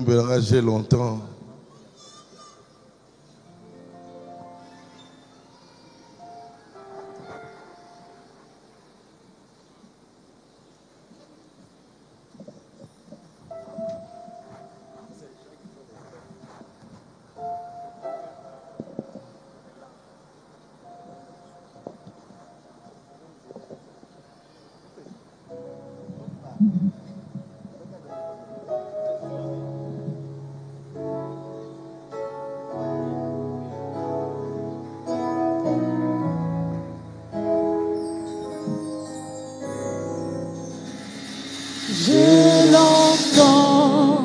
me rager longtemps. Je l'entends,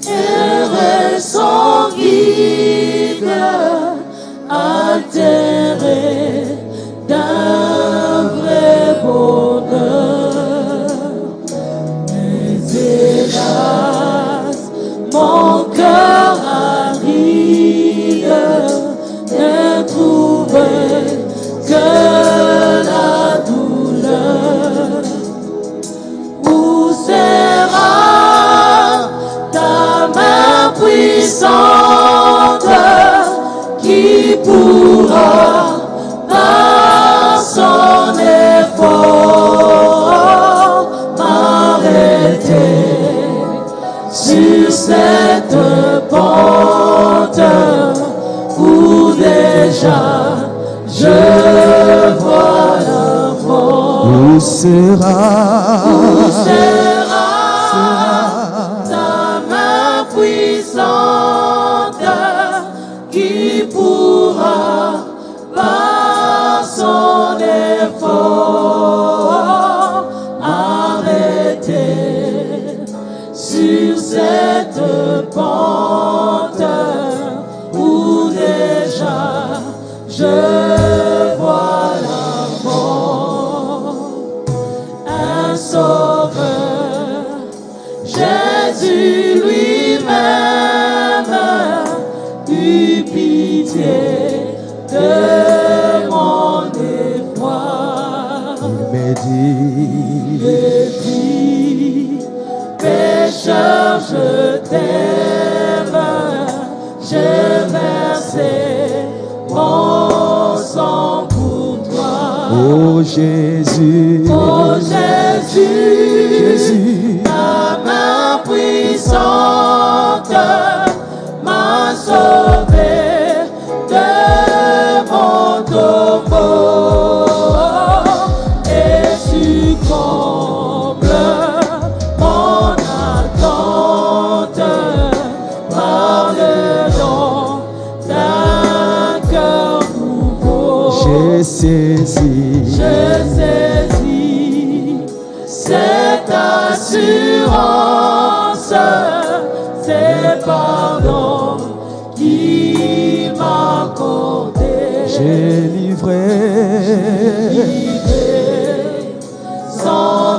heureux son guide, altéré d'un vrai bonheur. Mais hélas, mon cœur aride ne trouve que la douleur. Où sera ta main puissante qui pourra par son effort m'arrêter sur cette pente où déjà je vois la mort. Où sera ta main puissante qui pourra par son effort arrêter sur cette pente où déjà je vois la mort. Un sauveur, Jésus lui-même, eut pitié de mon effroi. il Il dit, pécheur, je t'aime, j'ai versé mon sang pour toi. Oh Jésus, Oh Jésus, ta main puissante m'a sauvé de mon tombeau. Et tu combles mon attente par le don d'un cœur nouveau. j'ai saisi cette assurance, c'est pardon qui m'a accordé. j'ai livré sans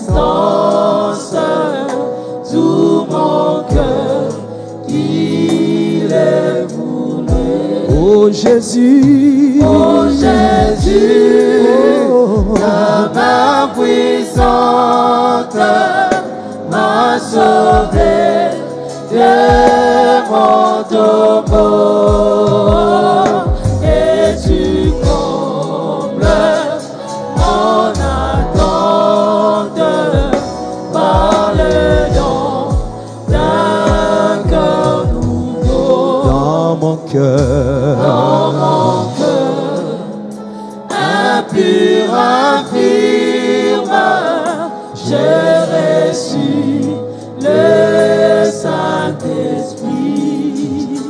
résistance tout mon cœur, il est voulu. oh Jésus, Oh Jésus, ta main puissante m'a sauvé de mon tombeau. Et tu combles mon attente par le don d'un cœur nouveau. dans mon cœur, Dans mon cœur, impur, infirme, j'ai reçu le Saint-Esprit.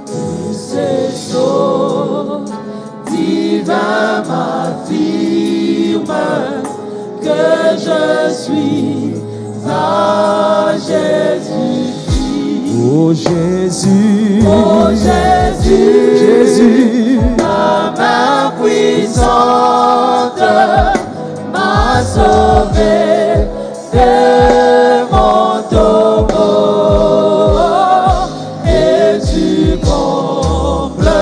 Tous ces choses divins m'affirment que je suis à Jésus-Christ. oh Jésus, Oh Jésus, Jésus, ta main puissante m'a sauvé de mon tombeau. Et tu combles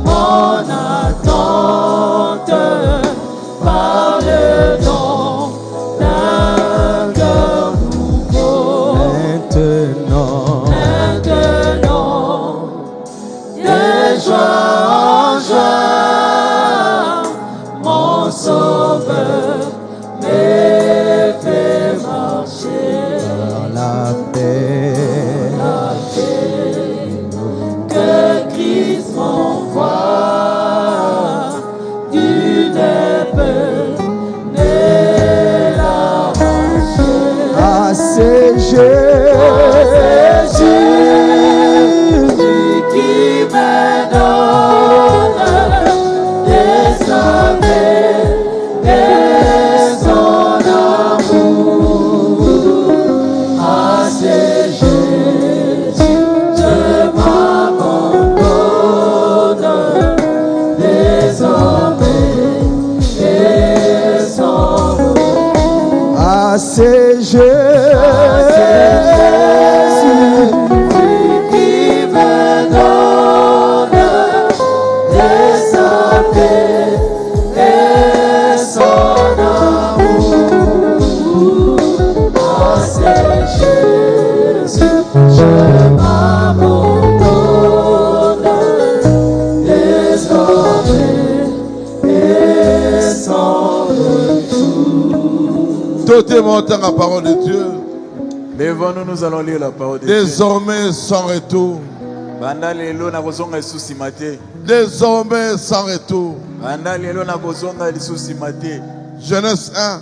mon attente par le don d'un cœur nouveau. la paix. Que Christ m'envoie du dépeu de l'arracher. Ah, c'est Jésus Qui me donne des saints et son amour. Ah, c'est Jésus, je m'abandonne désormais et son amour. Ah, c'est Jésus Qui me donne des saints et son amour. Ah, c'est Jésus, je m'abandonne désormais et sans retour. Tout est montant la parole de Dieu. Levons-nous, nous allons lire la parole de Dieu. Désormais sans retour. Banda lelo na kozonga lisusi mate. Désormais sans retour. Banda lelo na kozonga lisusi mate. Genèse 1,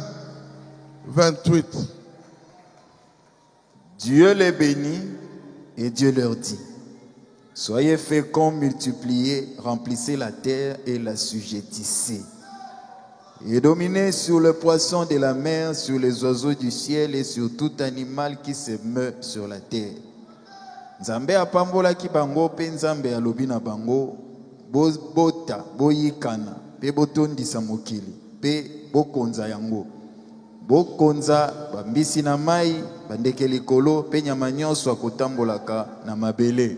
28. Dieu les bénit et Dieu leur dit: soyez féconds, multipliez, remplissez la terre et la sujettissez. Et dominez sur le poisson de la mer, sur les oiseaux du ciel et sur tout animal qui se meut sur la terre. Nzambe apambolaki bango pe nzambe alobi na bango: bota boyikana pe botondisa mokili pe bokonza yango. Bokonza bambisi na mai, bandeke likolo pe nyama nyonso akotambolaka na mabele.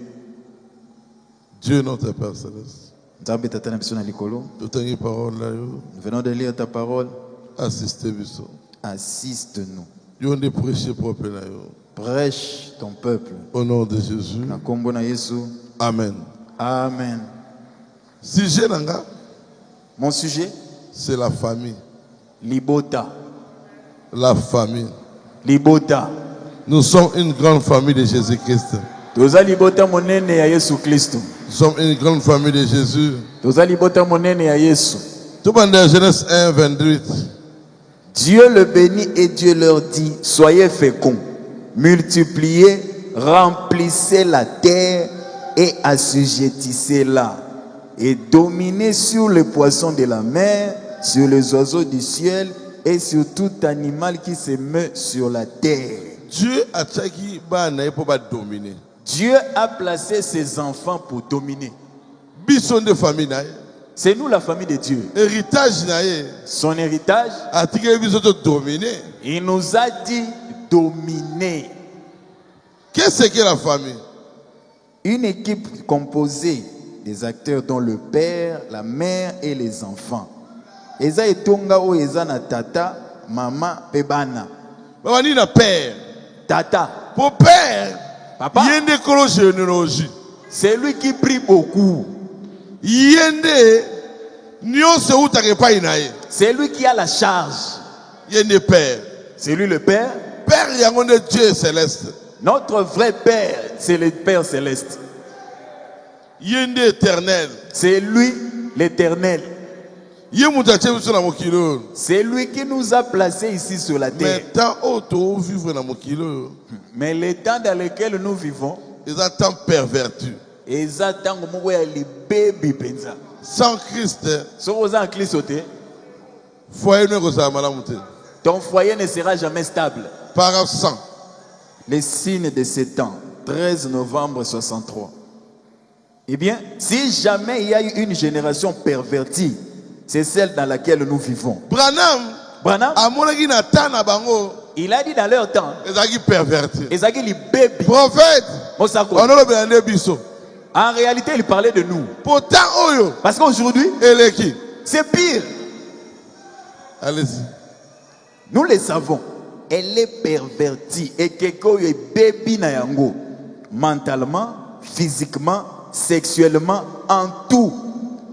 Dieu notre Père Céleste. Nzambe tata na biso na likolo, Nous tenons parole là. nous venons de lire ta parole. Assistez biso. Assiste-nous. Nous de prêcher propre là. Prêche ton peuple. Au nom de Jésus. Na kombo na Yesu. Amen. Amen. Sujet nanga, Mon sujet, c'est la famille. Libota. La famille. Libota. Nous sommes une grande famille de Jésus-Christ. Toza libota monene ya Yesu Kristo. Nous sommes une grande famille de Jésus. Toza libota monene ya Yesu. Tout le monde dans Genèse 1, 28. Dieu le bénit et Dieu leur dit: soyez féconds, multipliez, remplissez la terre et assujettissez-la, et dominez sur les poissons de la mer, sur les oiseaux du ciel et sur tout animal qui se meut sur la terre. Dieu a tchaki bana pour dominer. Dieu a placé ses enfants pour dominer. Bison de famille nae. C'est nous la famille de Dieu. Héritage nae. Son héritage, A tige bison de dominer. il nous a dit dominer. Qu'est-ce que la famille? Une équipe composée des acteurs dont le père, la mère et les enfants. Eza etonga o eza na tata, maman, pebana. Maman ni na père. Tata, Pour père. papa, Yende kolo généalogie. c'est lui qui prie beaucoup. Yende nyon se ou take pa inaye. C'est lui qui a la charge. Yende père. C'est lui le père. Père yangonde Dieu céleste. Notre vrai père, c'est le Père céleste. Yende éternel. C'est lui l'éternel. Yemutache biso na mokilo. C'est lui qui nous a placés ici sur la terre. Mais tant auto vivre na mokilo. Mais le temps dans lequel nous vivons, Ils attendent perverti. Sans Christ, foyer ne gosa malamu te. ton foyer ne sera jamais stable. Paragraphe 100. Les signes de ces temps, 13 novembre 63. Eh bien, si jamais il y a eu une génération pervertie, c'est celle dans laquelle nous vivons. Branham, amonaki na tana bango, Il a dit dans leur temps, ezaki perverti. Ezaki li baby. Prophète, Mosako. onolobela nde biso. En réalité, il parlait de nous. Pourtant oyo, Parce qu'aujourd'hui, eleki. c'est pire. Allez-y. Nous le savons. Elle est pervertie. Et quelqu'un est baby na yango. Mentalement, physiquement, sexuellement, en tout.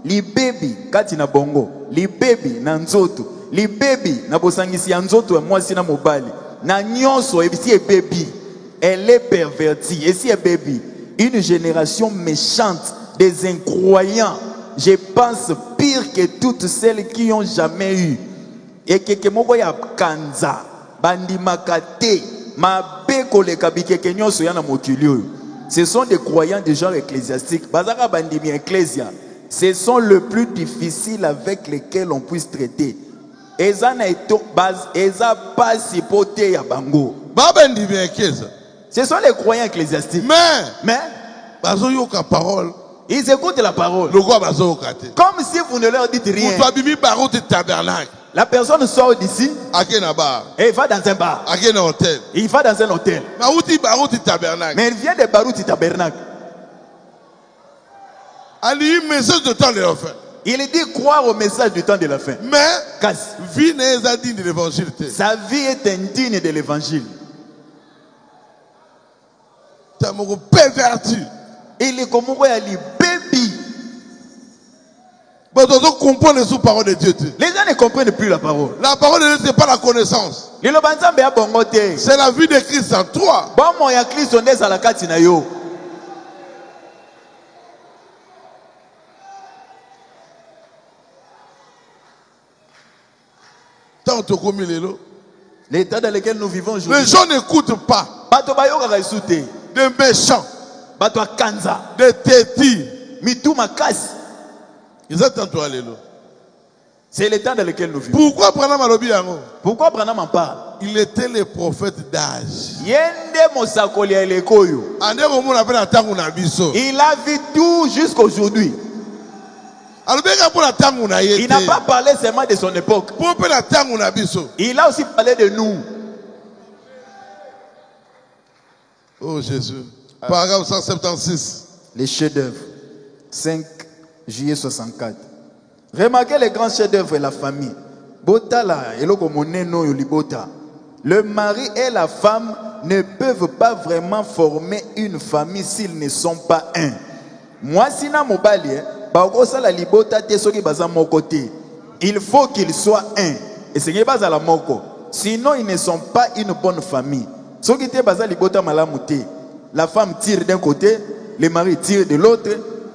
Li baby, kati na bongo. Li baby na nzoto. Li baby na bosangisi ya nzoto ya mwasi na mobali. Na nyonso ebisi e baby. elle est pervertie. Et si elle baby, une génération méchante, des incroyants, je pense pire que toutes celles qui ont jamais eu. Et que moko ya kanza, bandi makate, ma beko le kabike kenyo soyana mokilio. Ce sont des croyants du genre ecclésiastique. Bazaka bandi mi ecclésia. Ce sont les plus difficiles avec lesquels on puisse traiter. Eza na eto baz eza pas sipoté ya bango. Babendi bien keza. Ce sont les croyants ecclésiastiques. Mais bazo yoka parole. Ils écoutent la parole. Comme si vous ne leur dites rien. Tabernacle. La personne sort d'ici et va dans un bar. Il va dans un hôtel. Mais il vient de Barouti Tabernacle. Il dit croire au message du temps de la fin. Mais sa vie est indigne de l'évangile. Perverti. Il est comme un baby. Les gens ne comprennent plus la parole. La parole de Dieu, ce n'est pas la connaissance. C'est la vie de Christ en toi. L'état dans lequel nous vivons aujourd'hui. Les gens n'écoutent pas. Des méchants. Des têtis. C'est l'état dans lequel nous vivons. Pourquoi Branham alobi yango? Pourquoi Branham en parle? Il était le prophète d'âge. Il a vu tout jusqu'aujourd'hui. Il n'a pas parlé seulement de son époque. Il a aussi parlé de nous. Oh Jésus. Paragraphe 176. Les chefs-d'œuvre. 5 juillet 64. Remarquez les grands chefs-d'œuvre et la famille. Le mari et la femme ne peuvent pas vraiment former une famille s'ils ne sont pas un. Moi, si na mobali, il faut qu'ils soient un. Et ce n'est pas à la moko. Sinon, ils ne sont pas une bonne famille. La femme tire d'un côté, le mari tire de l'autre.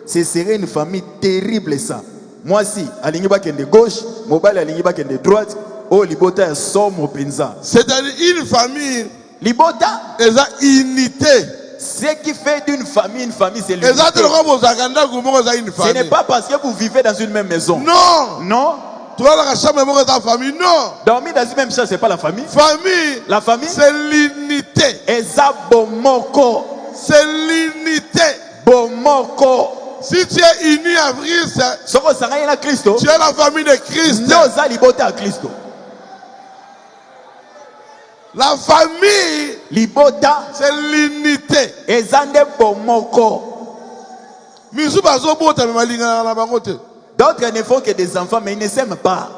Ce serait une famille terrible ça. Moi si, alingi bakende gauche, mobile alingi bakende droite, oh libota ya somo penza. C'est-à-dire une famille. Libota eza unité. Ce qui fait d'une famille une famille, c'est l'unité. Ce n'est pas parce que vous vivez dans une même maison. Non. Non. Famille, non. Dormir dans une même chambre, c'est pas la famille. Famille. La famille, c'est l'unité. Eza bomoko. C'est l'unité. Bomoko. Si tu es uni à Christ, tu es la famille de Christ. La famille, c'est l'unité. D'autres ne font que des enfants, mais ils ne s'aiment pas.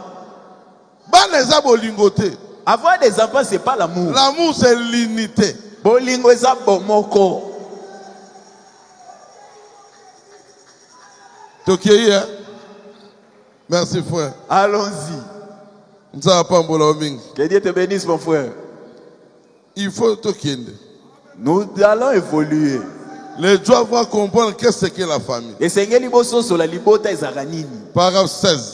Avoir des enfants, ce n'est pas l'amour. L'amour, c'est l'unité. Merci frère. Allons-y. Que Dieu te bénisse mon frère. Il faut tokiende. Nous allons évoluer. Les gens vont comprendre qu'est-ce qu'est la famille. Paragraphe 16.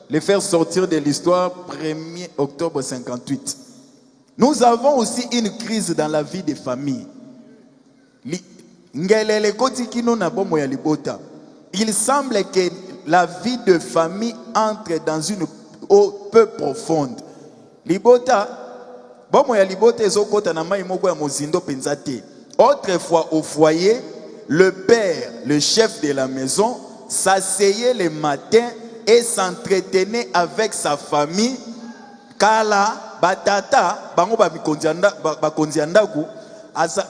Les faire sortir de l'histoire 1er octobre 58. Nous avons aussi une crise dans la vie des familles. Il semble que la vie de famille entre dans une eau peu profonde. Libota, autrefois au foyer, le père, le chef de la maison, s'asseyait le matin et s'entretenait avec sa famille. Kala, batata, bango bakonziandaku,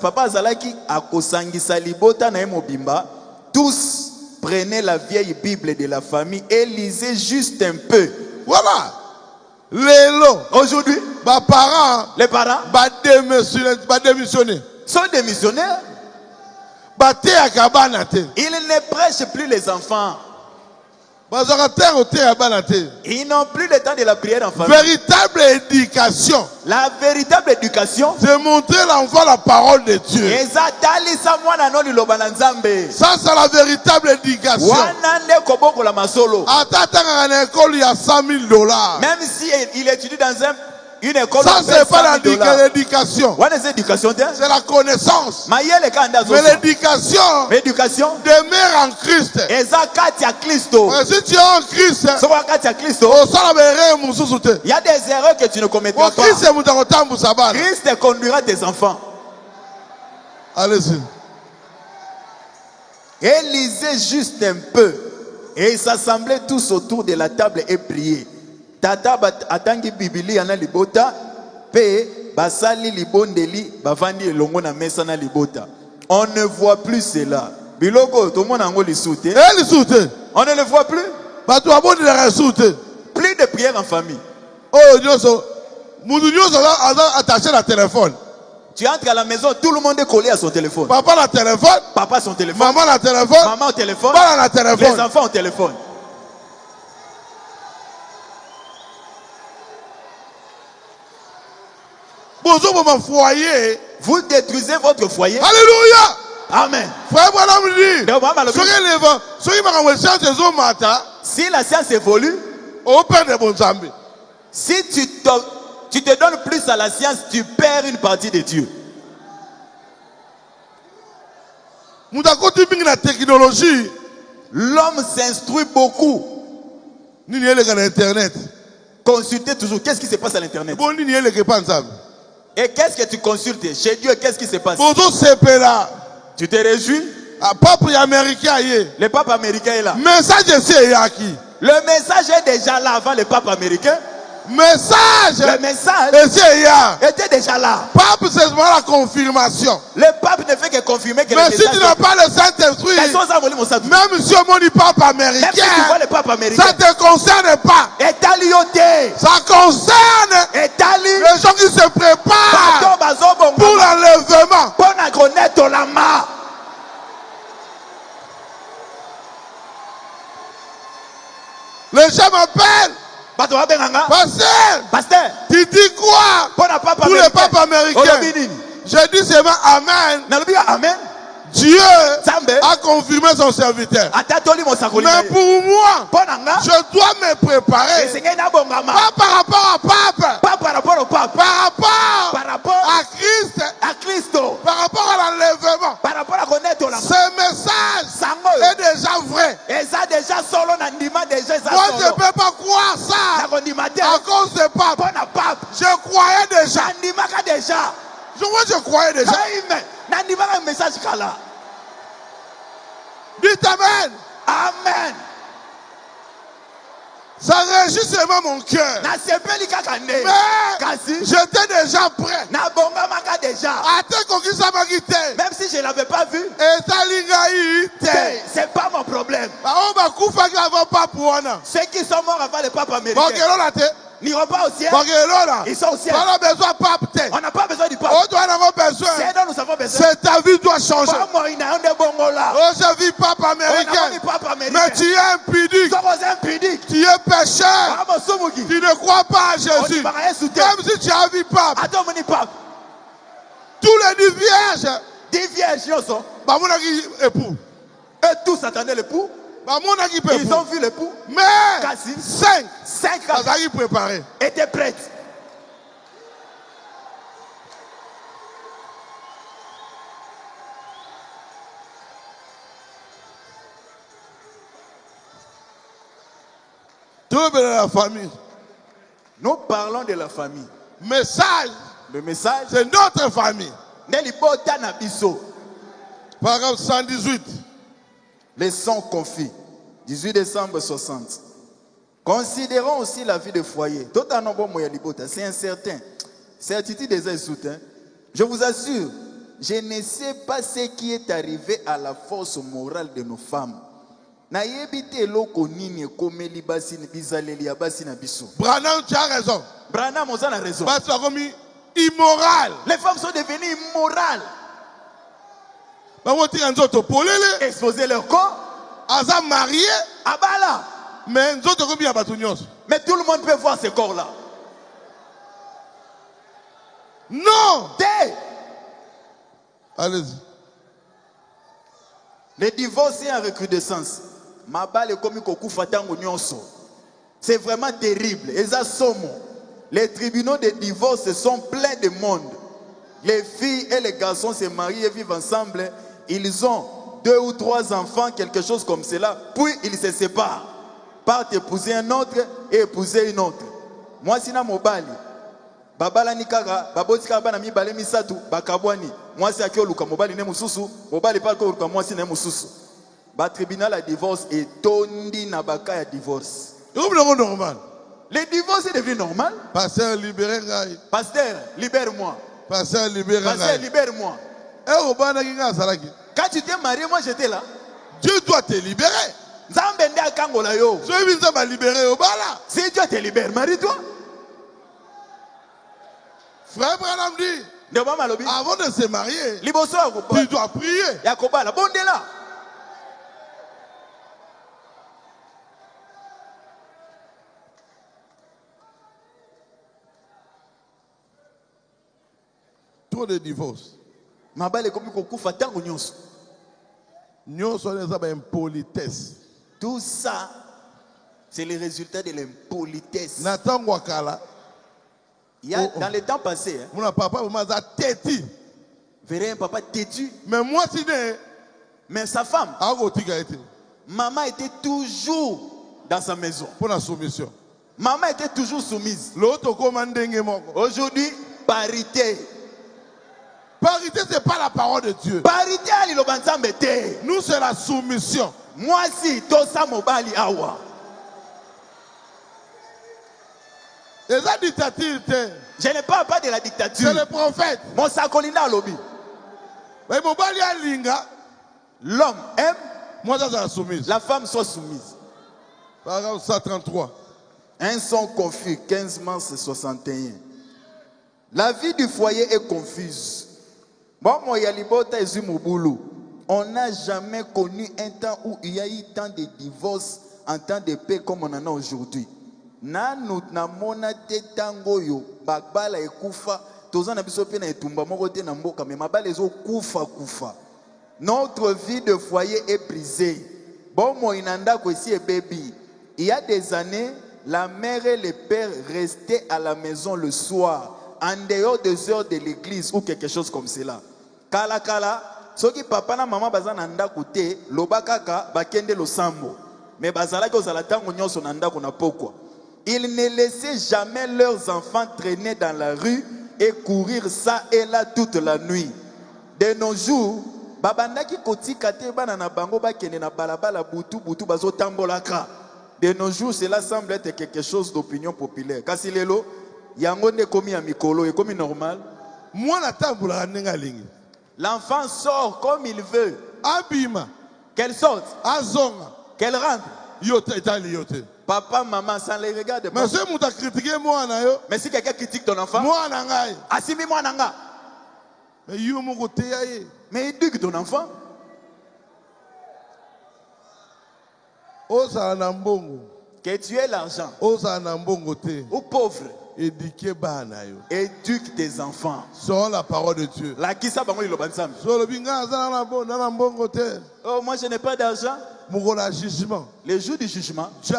papa azalaki akosangisa libota na mobimba, tous prenaient la vieille Bible de la famille et lisaient juste un peu. Voilà. Aujourd'hui, les parents sont des missionnaires. Ils ne prêchent plus les enfants. Ils n'ont plus le temps de la prière en famille. Véritable éducation. La véritable éducation, C'est montrer l'enfant la parole de Dieu. Ça, c'est la véritable éducation. Il y a 100 000 $. Même si il étudie dans une école, Ça, c'est pas l'éducation. C'est la connaissance. Mais l'éducation demeure en Christ. Et si tu es en Christ, il y a des erreurs que tu ne commettras pas. Christ conduira tes enfants. Allez-y. Et lisez juste un peu. Et ils s'assemblaient tous autour de la table et priaient. Tata atangi bibili ana libota pe basali libondeli bavandi elongo na mesa na libota. On ne voit plus cela. Biloko tout le monde ango lisute. On ne le voit plus. Plus de prière en famille. Oh, attaché à téléphone. Tu entres à la maison, tout le monde est collé à son téléphone. Papa a téléphone. Papa son téléphone. Maman a téléphone. Maman au téléphone. Papa a téléphone. Les enfants au téléphone. Vous détruisez votre foyer. Alléluia. Amen. Si la science évolue, si tu te donnes plus à la science, tu perds une partie de Dieu. L'homme s'instruit beaucoup. Consultez toujours. Qu'est-ce qui se passe à l'internet? Et qu'est-ce que tu consultes? Chez Dieu, qu'est-ce qui se passe? Tu te réjouis? Le pape américain est là. Le message est déjà là avant le pape américain. Le message était déjà là. Pape, c'est vraiment la confirmation. Le pape ne fait que confirmer que mais si tu n'as pas le Saint-Esprit, même si on dit pape américain, ça ne te concerne pas. Ça concerne les gens qui se préparent pour l'enlèvement. Les gens m'appellent. Pasteur, tu dis quoi pour le pape américain? Je dis seulement Amen. Dieu a confirmé son serviteur. Mais pour moi, je dois me préparer. Pas par rapport à pape, par rapport à Christ, par rapport à l'enlèvement. Ce message est déjà vrai. Moi, je ne peux pas croire ça à cause de pape. Je croyais déjà. Moi, je croyais déjà. Dites Amen. Amen. Ça réjouit seulement mon cœur. Mais j'étais déjà prêt. Même si je ne l'avais pas vu, c'est pas mon problème. Ceux qui sont morts avant le pape américain n'iront pas au ciel. Ils sont au ciel. On n'a pas besoin du pape. C'est dont nous avons besoin. Ta vie doit changer. Oh, je vis pape américain. Mais tu es impudique. Tu es pécheur. Tu ne crois pas à Jésus. Même si tu as vu pape. Tous les 10 vierges. Époux. Eux tous attendaient l'époux. Ils ont vu l'époux. Mais 5 étaient prêtes. La famille. Nous parlons de la famille. Le message, c'est notre famille. Paragraphe 118. Les sons confis. 18 décembre 60. Considérons aussi la vie de foyer. C'est incertain. Certitude des insultes. Je vous assure, je ne sais pas ce qui est arrivé à la force morale de nos femmes. Branham, tu as raison. Branham, on a raison. Immoral. Les femmes sont devenues immorales. Exposer leur corps. Asa marié. Abala. Mais tout le monde peut voir ce corps-là. Non. Allez-y. Le divorce est en recrudescence. C'est vraiment terrible. Les tribunaux de divorce sont pleins de monde. Les filles et les garçons se marient et vivent ensemble. Ils ont 2 ou 3 enfants, quelque chose comme cela. Puis ils se séparent. Partent épouser un autre et épouser une autre. Moi, si na mobali. Babala nikaga, babotika bana mibale misatu, bakabwani. Moi, si akio luka mobali ne mususu, mobali pa ko luka moi si ne mususu. Ba tribunal à divorce et tondi na baka ya divorce. Normal. Le divorce est devenu normal. Pasteur, libérez-moi. Pasteur, libère-moi. Pasteur, libérez-moi. Pasteur, libère-moi. Quand tu t'es marié, moi j'étais là. Dieu doit te libérer. Si Dieu te libère, marie-toi. Frère Branham dit, avant de se marier, tu dois prier. Trop de divorce. Tout ça, c'est le résultat de l'impolitesse. Il y a, dans les temps passés, mon papa m'a têtu. Verrait un papa têtu. Mais moi, mais sa femme, maman était toujours dans sa maison. Pour la soumission. Maman était toujours soumise. Aujourd'hui, parité. Parité, ce n'est pas la parole de Dieu. Parité, nous, c'est la soumission. Moi, si, Tosa Mobali Awa. Je ne parle pas de la dictature. C'est le prophète. Mon sakolina lobby. L'homme aime. Moi, ça, la soumise. La femme soit soumise. Paragraphe 133. Un son confus, 15 mars 61. La vie du foyer est confuse. On n'a jamais connu un temps où il y a eu tant de divorces en temps de paix comme on en a aujourd'hui. Notre vie de foyer est brisée. Il y a des années, la mère et le père restaient à la maison le soir, en dehors des heures de l'église ou quelque chose comme cela. Kala kala, soki papa na maman bazana ndako te, lobakaka bakende lo sambo. Mais bazala ko zala tango nyonso na ndako na pokwa. Ils ne laissaient jamais leurs enfants traîner dans la rue et courir ça et là toute la nuit. De nos jours, babandaki kotika te bana na bango bakende na balabala butu butu bazo tambolaka. De nos jours, cela semble être quelque chose d'opinion populaire. Kasi lelo, yango ne komi ya mikolo et komi normal. Moi na tambola nenga lingi. L'enfant sort comme il veut. Abima. Qu'elle sorte. Azonga. Qu'elle rentre. Yote, itali yote. Papa, maman, ça les regarde pas. Mais si tu as critiqué moi, mais si quelqu'un critique ton enfant, moi, nangai. Asimi moi, nanga. Mais you mon côté, mais éduque ton enfant. Osa nambongo. Que tu aies l'argent. Osa nambongo te. Ou pauvre. Éduquez banayo. Éduque tes enfants. Selon la parole de Dieu. La qui ça bango ilobansam. Oh, moi je n'ai pas d'argent. Le jour du jugement, Dieu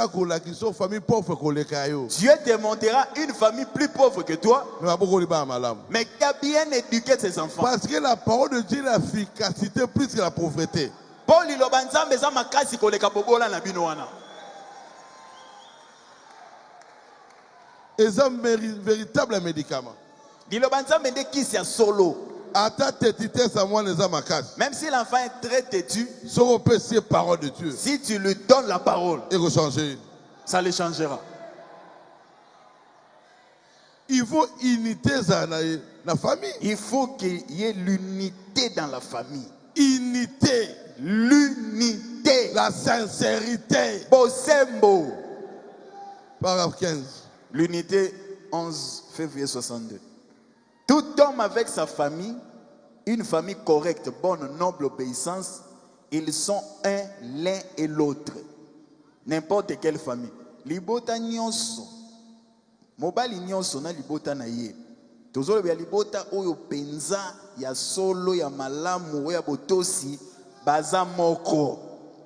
te montrera une famille plus pauvre que toi, mais qui a bien éduqué ses enfants. Parce que la parole de Dieu a l'efficacité plus que la pauvreté. Paul ilobansam beza makasi koleka bobola na bino wana. C'est un véritable médicament. Même si l'enfant est très têtu, si tu lui donnes la parole, ça le changera. Il faut unité dans la famille. Il faut qu'il y ait l'unité dans la famille. Unité. L'unité. La sincérité. Bosembo. Paragraphe 15. L'unité, 11 février 62. Tout homme avec sa famille, une famille correcte, bonne, noble, obéissance, ils sont un l'un et l'autre. n'importe quelle famille. Libota nyonso. Mobali nyonso na libota na ye. Tozolo ya libota oyo penza ya solo ya malamu ya botosi baza moko.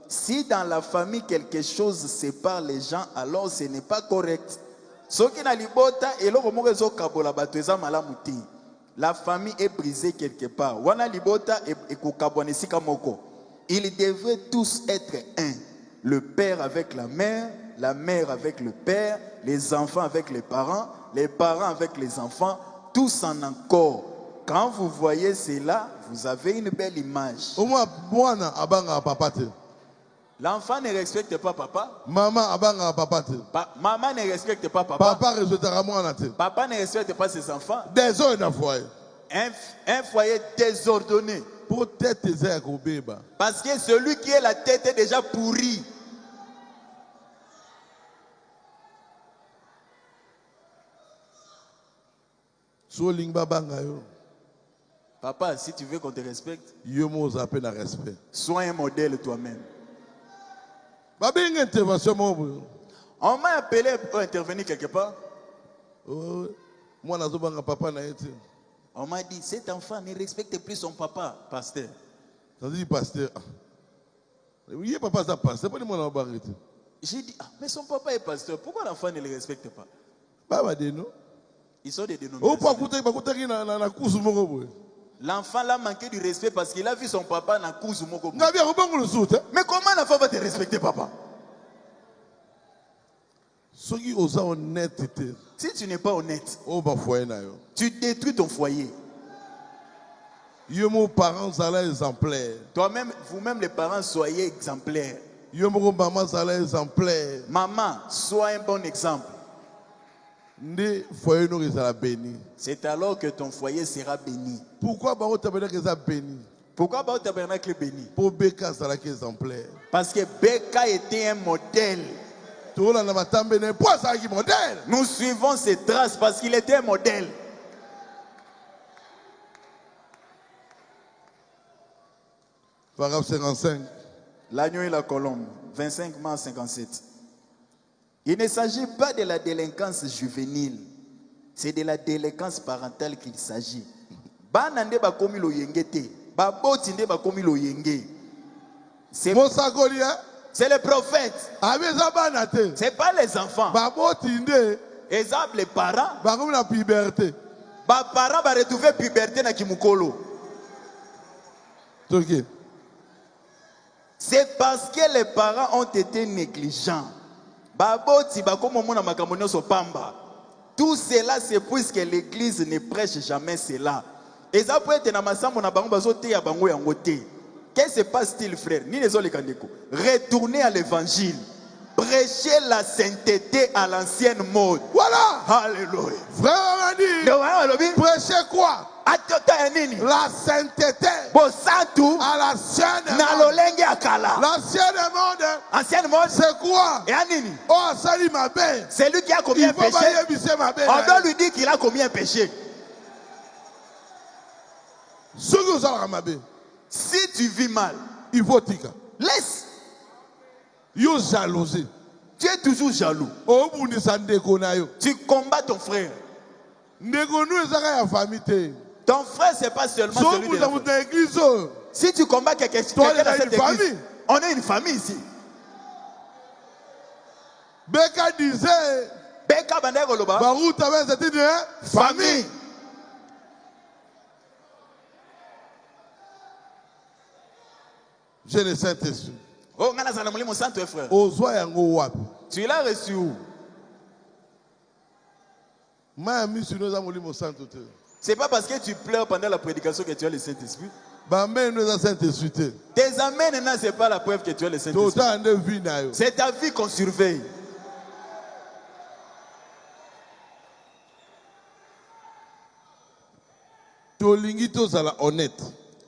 Si dans la famille quelque chose sépare les gens, alors ce n'est pas correct. Soki na libota eloko moko ezokabola bato eza malamu te. La famille est brisée quelque part. Wana libota ekokabwana esika moko. Ils devraient tous être un. Le père avec la mère avec le père, les enfants avec les parents avec les enfants, tous en accord. Quand vous voyez cela, vous avez une belle image. L'enfant ne respecte pas papa. Maman Maman ne respecte pas papa. Papa ne respecte pas ses enfants. Un foyer désordonné. Parce que celui qui est la tête est déjà pourri. Papa, si tu veux qu'on te respecte, sois un modèle toi-même. On m'a appelé pour intervenir quelque part. On m'a dit, cet enfant ne respecte plus son papa, pasteur. J'ai dit, mais son papa est pasteur, pourquoi l'enfant ne le respecte pas? Ils sont des dénominations. L'enfant l'a manqué du respect parce qu'il a vu son papa dans Kouzou Moko. Mais comment l'enfant va te respecter, papa? Si tu n'es pas honnête, tu détruis ton foyer. Toi-même, vous-même les parents, soyez exemplaires. Maman, sois un bon exemple. C'est alors que ton foyer sera béni. Pourquoi Bao Tabernacle est béni? Parce que Beka était un modèle. Nous suivons ses traces parce qu'il était un modèle. Paragraphe 55. L'agneau et la colombe, 25 mars 57. Il ne s'agit pas de la délinquance juvénile, c'est de la délinquance parentale qu'il s'agit. C'est le prophète. C'est pas les enfants. Exemple, les parents. Les parents vont retrouver puberté na kimukolo. C'est parce que les parents ont été négligents. Tout cela, c'est puisque l'église ne prêche jamais cela. Et ça peut être qu'est-ce qui se passe-t-il, frère? Retournez à l'évangile. Prêchez la sainteté à l'ancienne mode. Voilà. Alléluia. Frère, prêchez quoi? La sainteté à l'ancienne mode. L'ancienne mode, ancienne mode, c'est quoi? C'est lui qui a commis un péché. On doit lui dire qu'il a commis un péché. Si tu vis mal, laisse. Tu es toujours jaloux. Tu combats ton frère. Ton frère, c'est pas seulement celui de la famille. Si tu combats quelqu'un dans cette église, on est une famille ici. Beka disait, Baruch avait cette famille. J'ai le Saint-Esprit. Tu l'as reçu où? C'est pas parce que tu pleures pendant la prédication que tu as le Saint-Esprit. Tes amens, c'est pas la preuve que tu as le Saint-Esprit. C'est ta vie qu'on surveille.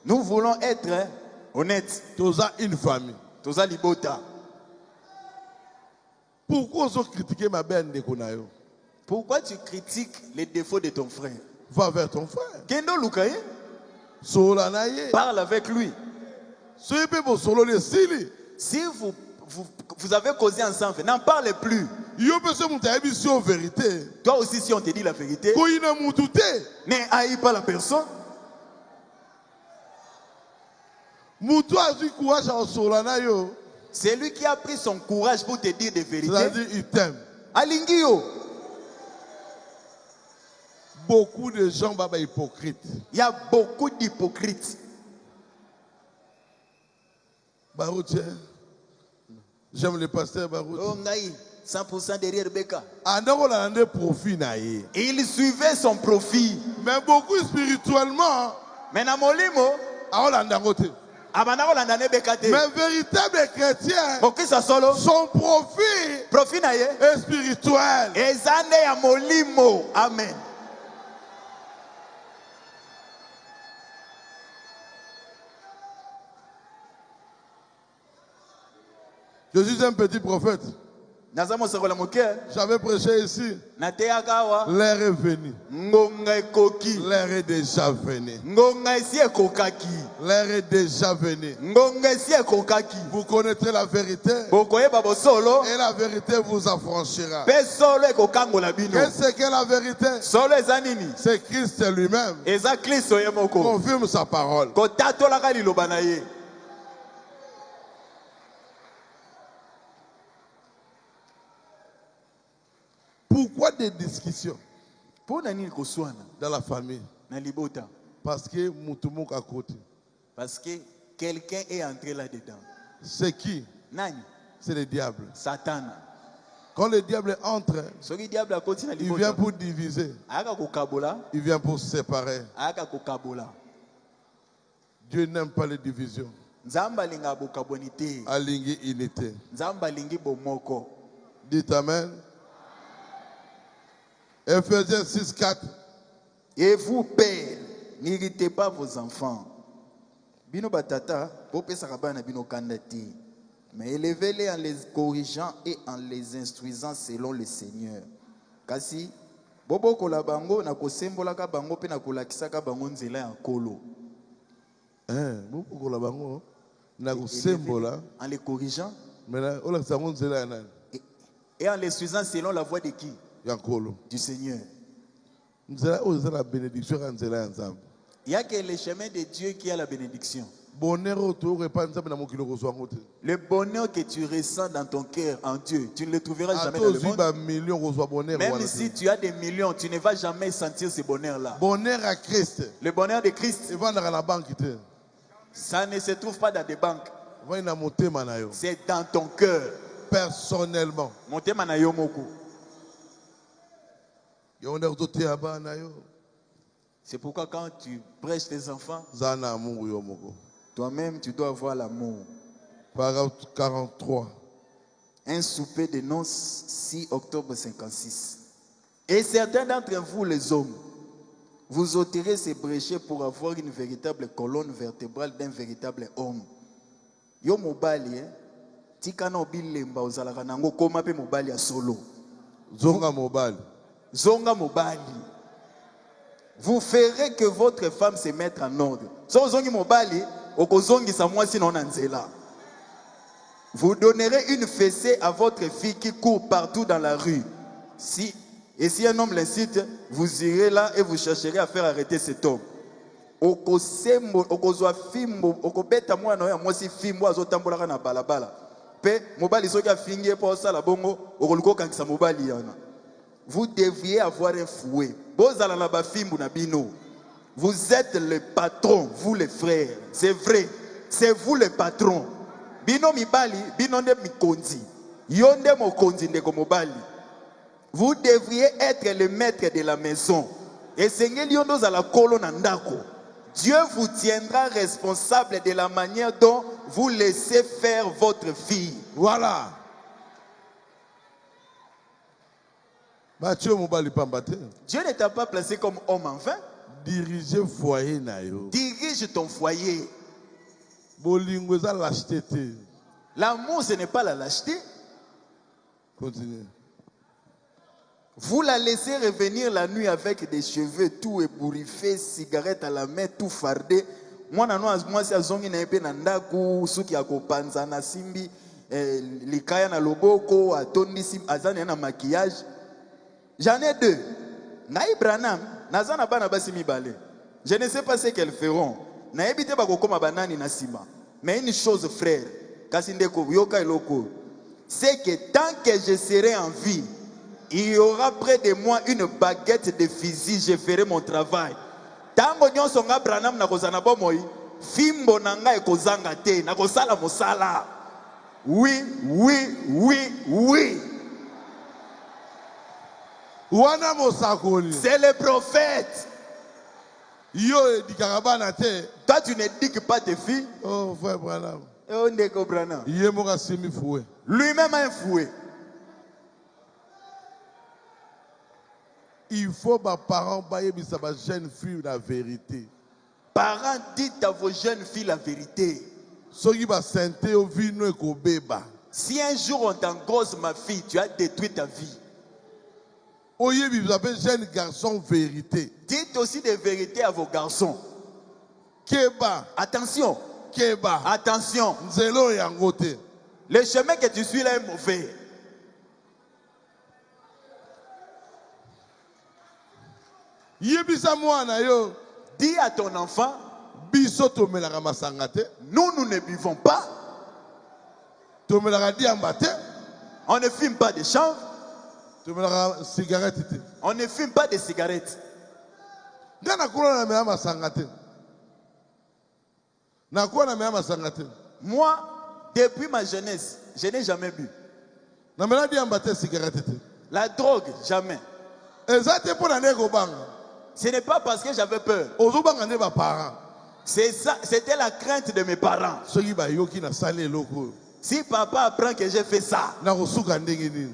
Nous voulons être honnêtes. Une famille. Libota. Pourquoi tu critiques les défauts de ton frère? Va vers ton frère. Kendo Lukaye. Parle avec lui. Si vous avez causé ensemble, n'en parlez plus. Toi aussi, si on te dit la vérité, n'aille pas la personne. C'est lui qui a pris son courage pour te dire des vérités. C'est-à-dire, il t'aime. Alingio. Beaucoup de gens sont hypocrites. Il y a beaucoup d'hypocrites. Baroutier, j'aime le pasteur Baroutier. Oh, 100% derrière Beka. Et il suivait son profit. Mais beaucoup spirituellement. Mais na molimo. Mais véritable chrétien, son profit est spirituel. Amen. Je suis un petit prophète. J'avais prêché ici. L'air est venu. L'air est déjà venu. L'air est déjà venu. Vous connaîtrez la vérité. Et la vérité vous affranchira. Qu'est-ce que la vérité? C'est Christ lui-même. Confirme sa parole. Pourquoi des discussions dans la famille? Parce que Moutoumou à côté. Parce que quelqu'un est entré là-dedans. C'est qui? C'est le diable. Satan. Quand le diable entre, il vient pour diviser. Il vient pour séparer. Dieu n'aime pas les divisions. Alingi unité. Dites Amen. Ephésiens 6, 4. Et vous, pères, n'irritez pas vos enfants. Bino batata, bino kandati. Mais élevez-les en les corrigeant et en les instruisant selon le Seigneur. Kasi, bobo kolabango na kosembola ka bango pe na kolakisa ka bango nzela ya nkolo. Bobo kolabango na kosembola en les corrigeant et en les instruisant selon la voix de qui? Du Seigneur. Il n'y a que le chemin de Dieu qui a la bénédiction. Le bonheur que tu ressens dans ton cœur en Dieu, tu ne le trouveras jamais dans le monde. Même si tu as des millions, tu ne vas jamais sentir ce bonheur-là. Bonheur à Christ. Le bonheur de Christ, ça ne se trouve pas dans des banques. C'est dans ton cœur. Personnellement. C'est pourquoi quand tu prêches tes enfants, toi-même tu dois avoir l'amour. Paragraphe 43. Un souper de noces, 6 octobre 56. Et certains d'entre vous, les hommes, vous ôterez ces bréchets pour avoir une véritable colonne vertébrale d'un véritable homme. Yo mobali, tikana obilemba ozalaka nango koma pe mobali ya solo. Zonga mobali. Zonga mobali. Vous ferez que votre femme se mette en ordre. So zongi mobali, okozongi sa mwasi na nzela. Vous donnerez une fessée à votre fille qui court partout dans la rue. Si un homme l'incite, vous irez là et vous chercherez à faire arrêter cet homme. Okozwa fimbo, okobeta mwana ya mwasi fimbo azotambolaka na balabala. Pe mobali soki afingi po sala bongo, okoluko kankisa mobali yana. Vous devriez avoir un fouet. Bozala na ba fimbo na bino. Vous êtes le patron, vous les frères. C'est vrai. C'est vous le patron. Bino mibali, bino nde mikonzi. Yonde mokonzi ndeko mobali. Vous devriez être le maître de la maison. Et sengeli yondo za la kolo na ndako. Dieu vous tiendra responsable de la manière dont vous laissez faire votre fille. Voilà. Dieu ne t'a pas placé comme homme en vain. Dirige foyer na yo. Dirige ton foyer. L'amour, ce n'est pas la lâcheté. Continue. Vous la laissez revenir la nuit avec des cheveux tout ébouriffés, cigarette à la main, tout fardé. Moi, si azongi na epe na ndaku, suki akopanza na simbi, likaya na loboko, atondisi azana na maquillage. J'en ai deux. Naï Branham, nazana bana basi mibale. Je ne sais pas ce qu'elles feront. Naïbite bako koma banani na sima. Mais une chose, frère, kasindeko yoka eloko, c'est que tant que je serai en vie, il y aura près de moi une baguette de fusil, je ferai mon travail. Tango nyonso nga Branham na kozana bomoi, fimbo nanga ekozanga te, na kosala mosala. Oui, oui, oui, oui. Wana mosakoli. C'est le prophète. Yo dikarabana te. Toi tu ne dis pas tes filles. Oh frère Branham. Oh ndeko Branham. Yemoka semi fouet. Lui-même a un fouet. Il faut que les parents baillent à jeune fille la vérité. Parents, dites à vos jeunes filles la vérité. Si un jour on t'engrosse ma fille, tu as détruit ta vie. Jeune garçon vérité. Dites aussi des vérités à vos garçons. Keba. Attention. Keba. Attention. Le chemin que tu suis là est mauvais. Dis à ton enfant, nous ne buvons pas, on ne fume pas de chanvre, on ne fume pas de cigarettes. Moi, depuis ma jeunesse, je n'ai jamais bu. La drogue, jamais. Ce n'est pas parce que j'avais peur. C'est ça, c'était la crainte de mes parents. Si papa apprend que j'ai fait ça,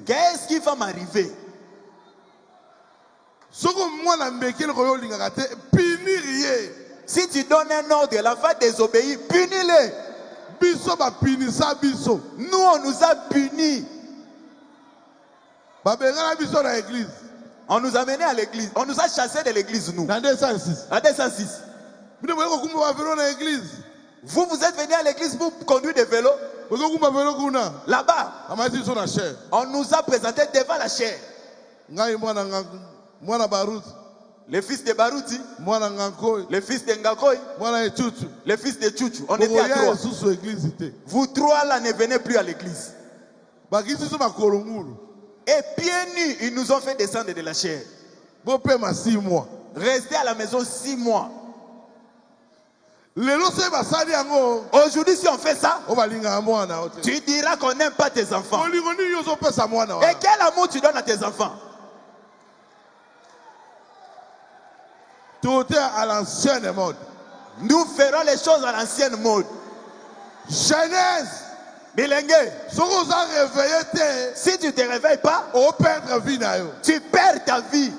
qu'est-ce qui va m'arriver? Si tu donnes un ordre, l'enfant désobéit, punis-le. Nous, on nous a punis. On nous a menés à l'église. On nous a chassés de l'église, nous. En 206. En 206. Vous, vous êtes venus à l'église pour conduire des vélos. Là-bas. On nous a présenté devant la chair. Le fils de Barouti. Le fils de Ngakoi. Le fils de Tchouchou. On était à trois. Vous trois là ne venez plus à l'église. Et pieds nus, ils nous ont fait descendre de la chair. Restez à la maison 6 mois. Aujourd'hui, si on fait ça, tu diras qu'on n'aime pas tes enfants. Et quel amour tu donnes à tes enfants? Tout est à l'ancienne mode. Nous ferons les choses à l'ancienne mode. Jeunesse. Bilingue. Si tu te réveilles pas, tu perds ta vie.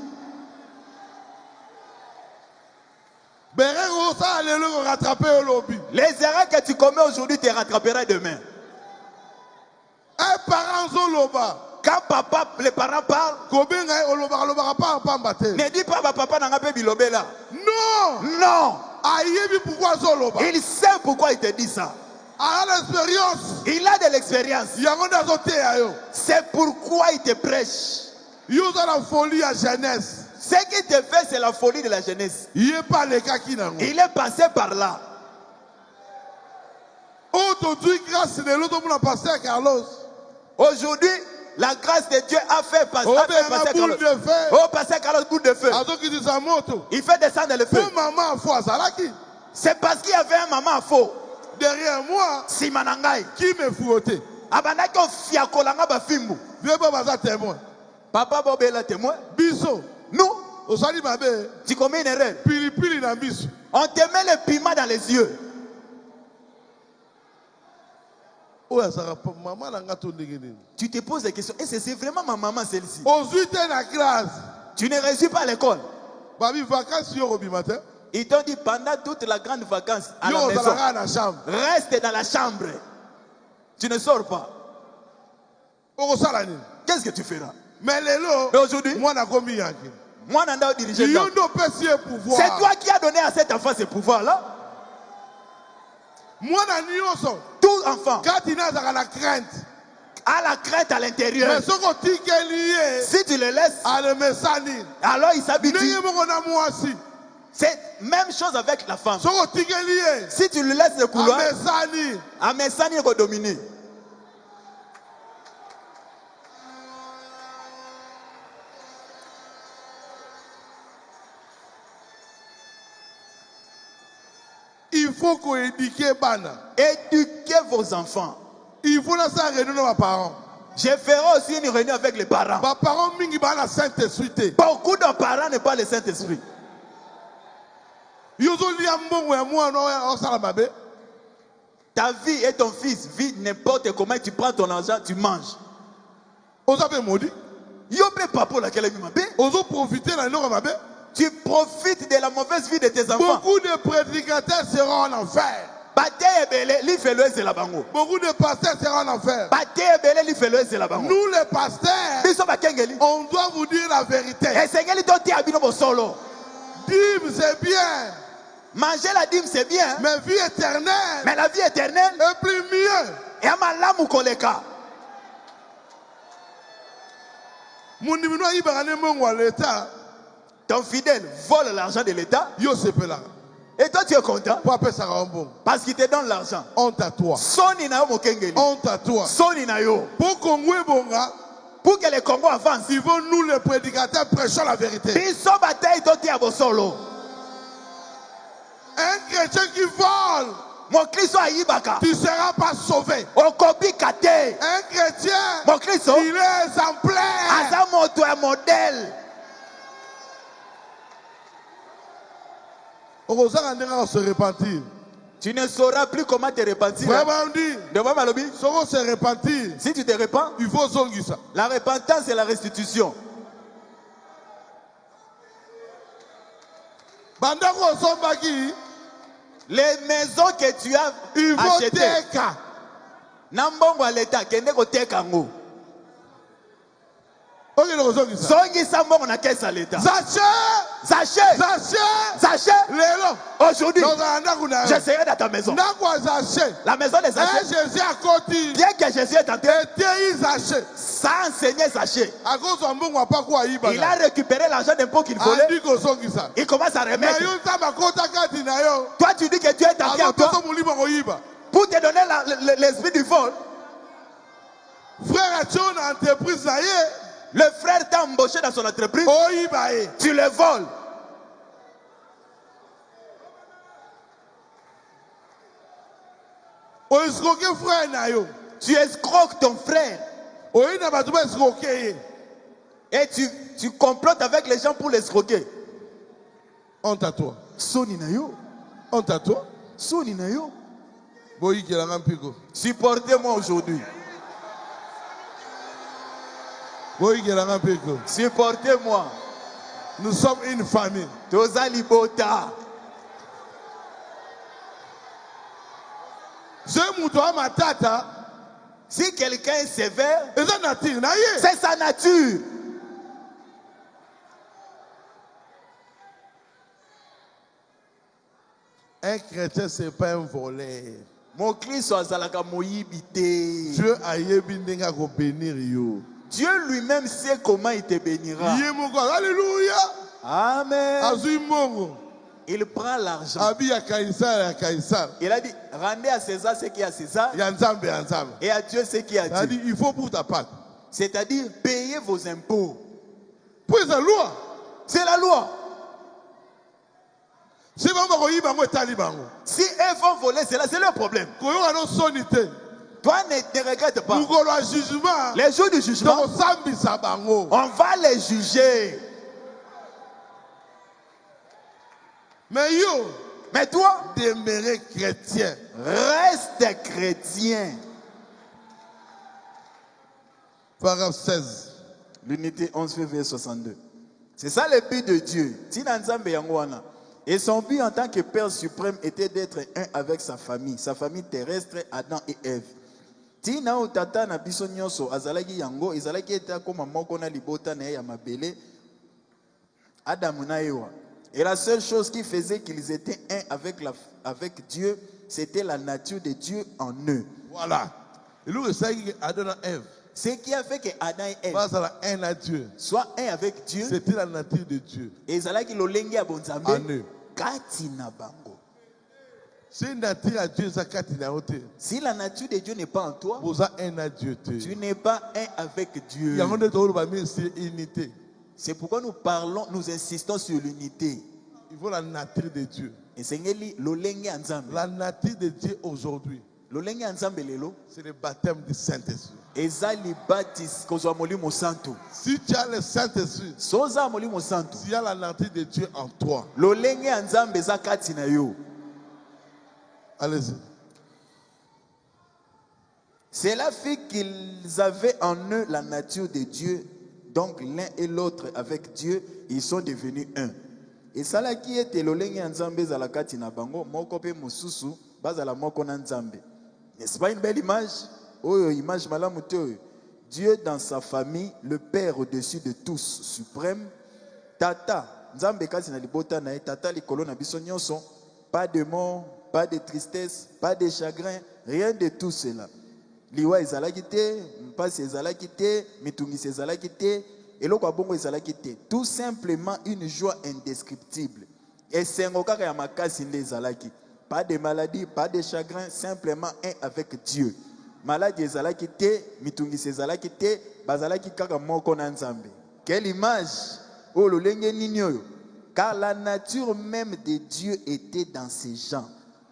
Les erreurs que tu commets aujourd'hui te rattraperas demain. Quand papa, les parents parlent, ne dis pas papa n'a pas bilobé là. Non. Non. Il sait pourquoi il te dit ça. Il a de l'expérience. C'est pourquoi il te prêche. Ce qu'il te fait, c'est la folie de la jeunesse. Il est passé par là. Aujourd'hui, la grâce de Dieu a fait passer Carlos. Oh, passer Carlos, boule de feu. Il fait descendre le feu. C'est parce qu'il y avait un maman faux. Derrière moi, Simanangai. Qui me fouettait? Abanaki fiakolanga ba fimbu. Vieux papa témoin. Papa Bobé la témoin. Biso. Nous. Osali mabe. Tu commets une erreur. Pili pili na biso. On te met le piment dans les yeux. Tu te poses des questions. Et c'est vraiment ma maman celle-ci. Tu ne réussis pas à l'école. Ils t'ont dit pendant toute la grande vacance à la maison, reste dans la chambre. Tu ne sors pas. Qu'est-ce que tu feras? Mais aujourd'hui, moi je dirige. C'est toi qui as donné à cet enfant ce pouvoir-là. Tout enfant quand il a la crainte, a la crainte à l'intérieur. Si tu le laisses, alors il s'habitue. C'est même chose avec la femme. Si tu lui laisses le couloir, Amesani va dominer. Il faut qu'on éduque Bana. Éduquez vos enfants. Il faut la faire réunion avec mes parents. Je ferai aussi une réunion avec les parents. Mes parents mingi bana Saint-Esprit. Beaucoup de parents n'ont pas le Saint-Esprit. Ta vie et ton fils vivent n'importe comment, tu prends ton argent, tu manges. Tu profites de la mauvaise vie de tes enfants. Beaucoup de prédicateurs seront en enfer. Beaucoup de pasteurs seront en enfer. Nous les pasteurs, on doit vous dire la vérité. Dîme c'est bien. Manger la dîme c'est bien. Mais vie éternelle. Mais la vie éternelle est plus mieux. Et à ma lame ou koleka. Ton fidèle vole l'argent de l'État. Et toi tu es content. Parce qu'il te donne l'argent. Honte à toi. Honte à toi. Pour que les Congo avancent. Il faut nous les prédicateurs prêchons la vérité. Un chrétien qui vole, tu ne seras pas sauvé. Un chrétien, il est exemplaire. Modèle. On se repentir. Tu ne sauras plus comment te repentir. Se repentir. Si tu te repens, il faut ça. La repentance et la restitution. Les maisons que tu as achetées, Nambongo à l'État, kende ko teka ngo. Zongi sambongo na caisse à l'État. Sachet. Aujourd'hui, je serai dans ta maison. La maison des sachets. Bien que Jésus est entré, sans enseigner sachet. Il a récupéré l'argent d'impôt qu'il volait. Il commence à remettre. Toi, tu dis que Dieu est entré en toi pour te donner l'esprit du vol. Frère, tu as une entreprise. Le frère t'a embauché dans son entreprise. Tu le voles. Tu escroques ton frère. Et tu complotes avec les gens pour l'escroquer. Honte à toi. Honte à toi. Supportez-moi aujourd'hui. Supportez-moi. Nous sommes une famille. Si quelqu'un est sévère, c'est sa nature. Un chrétien, ce n'est pas un voleur. Dieu Dieu lui-même sait comment il te bénira. Alléluia. Amen. Il prend l'argent. Il a dit, rendez à César ce qui est à César. Et à Dieu ce qui est à Dieu. Il faut pour ta part. C'est-à-dire, payez vos impôts. C'est la loi. C'est la loi. Si eux vont voler, c'est leur problème. Toi, ne te regrette pas. Les jours du jugement, on va les juger. Mais toi, demeurer chrétien. Reste chrétien. Paragraphe 16. L'unité 11 février 62. C'est ça le but de Dieu. Et son but en tant que Père suprême était d'être un avec sa famille terrestre, Adam et Ève. Tina utata na biso nyonso azalaki yango ezalaki eta koma moko na libota na ya mabele Adam na Ewa. Et la seule chose qui faisait qu'ils étaient un avec Dieu, c'était la nature de Dieu en eux. Voilà. Et lui, c'est Adam et Ève. Ce qui a fait que Adam et Ève soient un avec Dieu, c'était la nature de Dieu. Et Zalaki lolenge ya bonzambe en eux. Katina bango. Si la nature de Dieu n'est pas en toi, tu n'es pas un avec Dieu. C'est pourquoi nous parlons, nous insistons sur l'unité. Il faut la nature de Dieu. La nature de Dieu aujourd'hui, c'est le baptême du Saint-Esprit. Si tu as le Saint-Esprit, il y a la nature de Dieu en toi. Allez-y. Cela fait qu'ils avaient en eux la nature de Dieu. Donc l'un et l'autre avec Dieu, ils sont devenus un. Et ça qui était lolenge nzambe zalakati na bango moko pe mususu bazala moko na nzambe. N'est-ce pas une belle image? Oh, image malamu te. Dieu dans sa famille, le Père au-dessus de tous, suprême. Tata, nzambe kasi na libota na tata likolo na biso nyonso, pas de mort, pas de tristesse, pas de chagrin, rien de tout cela. Liwa ezalaki te, mpasi ezalaki te, mitungisi ezalaki te, eloko abongo ezalaki te. Tout simplement une joie indescriptible. Et sengo kaka ya makasi nde ezalaki. Pas de maladie, pas de chagrin, simplement un avec Dieu. Maladie ezalaki te, mitungisi ezalaki te, bazalaki kaka moko na nzambe. Quelle image! Oh lolenge nini oyo. Car la nature même de Dieu était dans ces gens.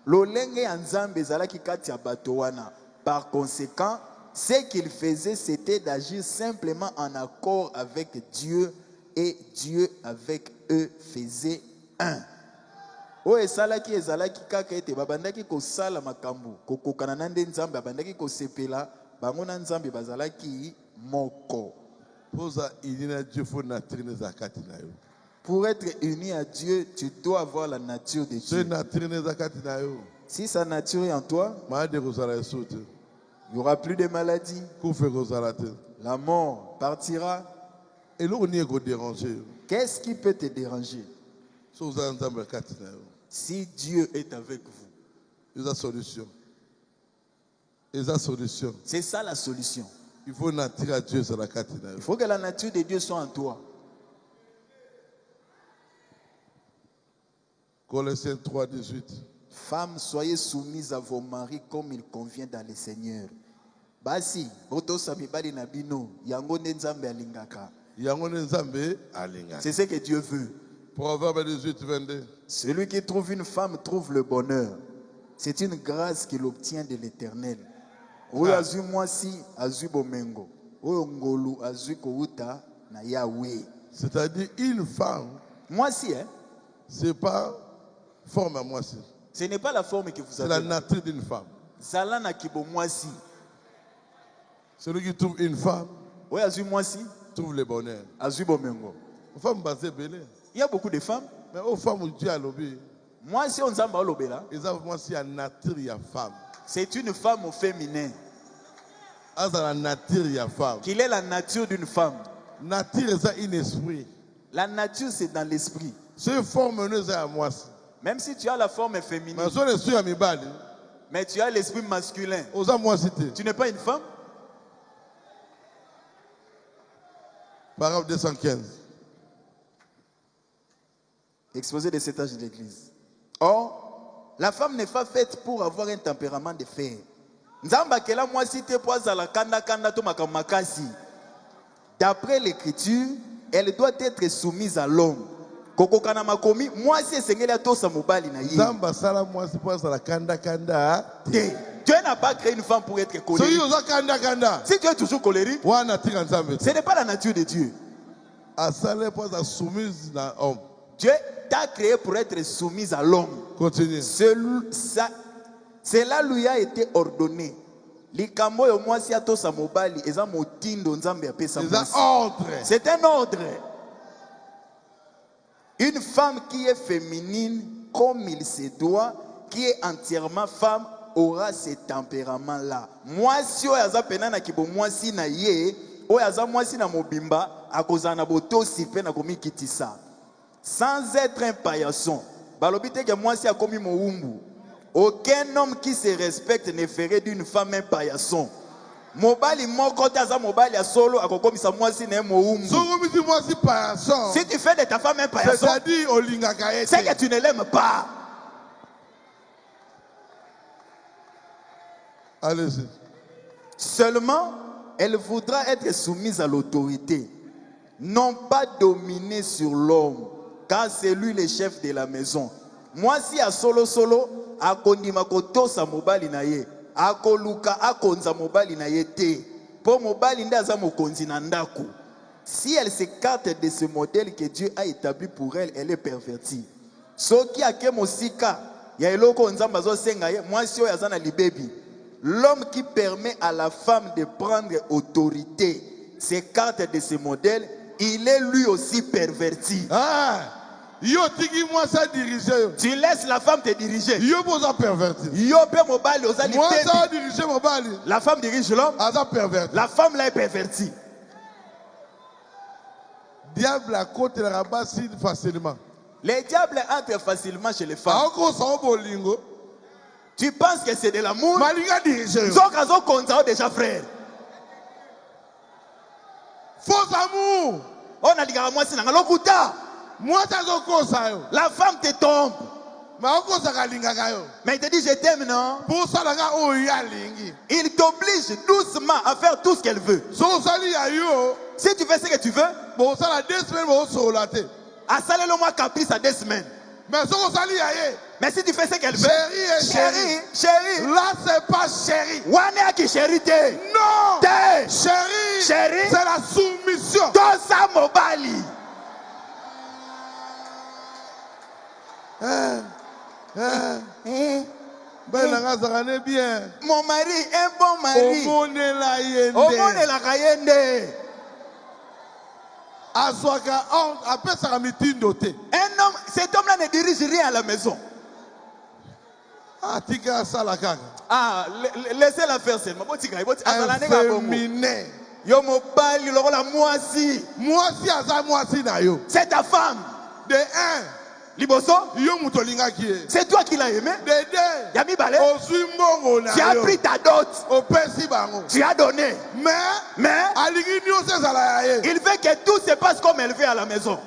Lolenge ya nzambe ezalaki kati ya bato wana. Par conséquent, ce qu'ils faisaient, c'était d'agir simplement en accord avec Dieu, et Dieu avec eux faisait un. O esalaki ezalaki kaka ete babandaki kosala makambo kokokana na nde nzambe babandaki kosepela bango na nzambe bazalaki moko. Pour être uni à Dieu, tu dois avoir la nature de Dieu. Si sa nature est en toi, il n'y aura plus de maladie. La mort partira. Qu'est-ce qui peut te déranger? Si Dieu est avec vous, c'est ça la solution. Il faut que la nature de Dieu soit en toi. Colossiens 3, 18. Femmes, soyez soumises à vos maris comme il convient dans le Seigneur. Basi, c'est ce que Dieu veut. Proverbe 18, 22. Celui qui trouve une femme trouve le bonheur. C'est une grâce qu'il obtient de l'Éternel. C'est-à-dire une femme. Moi si, hein? C'est pas forme à moi si. Ce n'est pas la forme que vous avez. C'est la nature d'une femme. Celui qui trouve une femme trouve le bonheur. Une femme basée belée. Il y a beaucoup de femmes. Mais aux femmes où Dieu a lobé. Moi si on s'en va lobela. C'est une femme au féminin. Qu'il est la nature d'une femme. La nature c'est dans l'esprit. Même si tu as la forme féminine, mais tu as l'esprit masculin, tu n'es pas une femme. Paragraphe 215. Exposé de cet âge de l'église. Or, la femme n'est pas faite pour avoir un tempérament de fer. D'après l'écriture, elle doit être soumise à l'homme. Dieu n'a pas créé une femme pour être colérique. Si tu es toujours colérique, ce n'est pas la nature de Dieu. Dieu t'a créé pour être soumise à l'homme. Cela lui a été ordonné. C'est un ordre. Une femme qui est féminine comme il se doit, qui est entièrement femme, aura ce tempérament-là. Moi, si on a penana ki bo moi si na ye, o yaza moi si na mobimba, akozana boto si pe na komi kitisa. Sans être un paillasson. Balobite que moi si a komi moumbu. Aucun homme qui se respecte ne ferait d'une femme un paillasson. Mobali moko taza mobali ya solo akokomisa mwasi na moumbu. Si tu fais de ta femme un paillasson, c'est que tu ne l'aimes pas. Allez-y. Seulement, elle voudra être soumise à l'autorité, non pas dominer sur l'homme, car c'est lui le chef de la maison. Moi, si à solo, a kondima kotosa mobali na ye, a koluka a konza mobali na ye te, po mobali ndaza mokonzi na ndako. Si elle s'écarte de ce modèle que Dieu a établi pour elle, elle est pervertie. Soki ake mosika, ya eloko nzamba zo senga ye, moi si oyo azana libebi. L'homme qui permet à la femme de prendre autorité, s'écarte de ce modèle, il est lui aussi perverti. Ah, tu laisses la femme te diriger. La femme dirige l'homme. La femme là est pervertie. Diable a côté la rabassine facilement. Les diables entrent facilement chez les femmes. Tu penses que c'est de l'amour? Déjà frère. Faux amour. La femme te tombe. Mais il te dit je t'aime, non? Il t'oblige doucement à faire tout ce qu'elle veut. Si tu fais ce que tu veux, à saler le mois caprice à 2 semaines. Mais si tu fais ce qu'elle veut, chérie, là c'est pas chérie. Non, chérie, c'est la soumission. Mon mari, un bon mari. Un homme, cet homme-là ne dirige rien à la maison. Ah, laissez-la faire seulement. C'est ta femme. De un. Liboso, c'est toi qui l'as aimé. Yami Balé, tu as pris ta dot. Tu as donné. Mais il veut que tout se passe comme elle veut à la maison.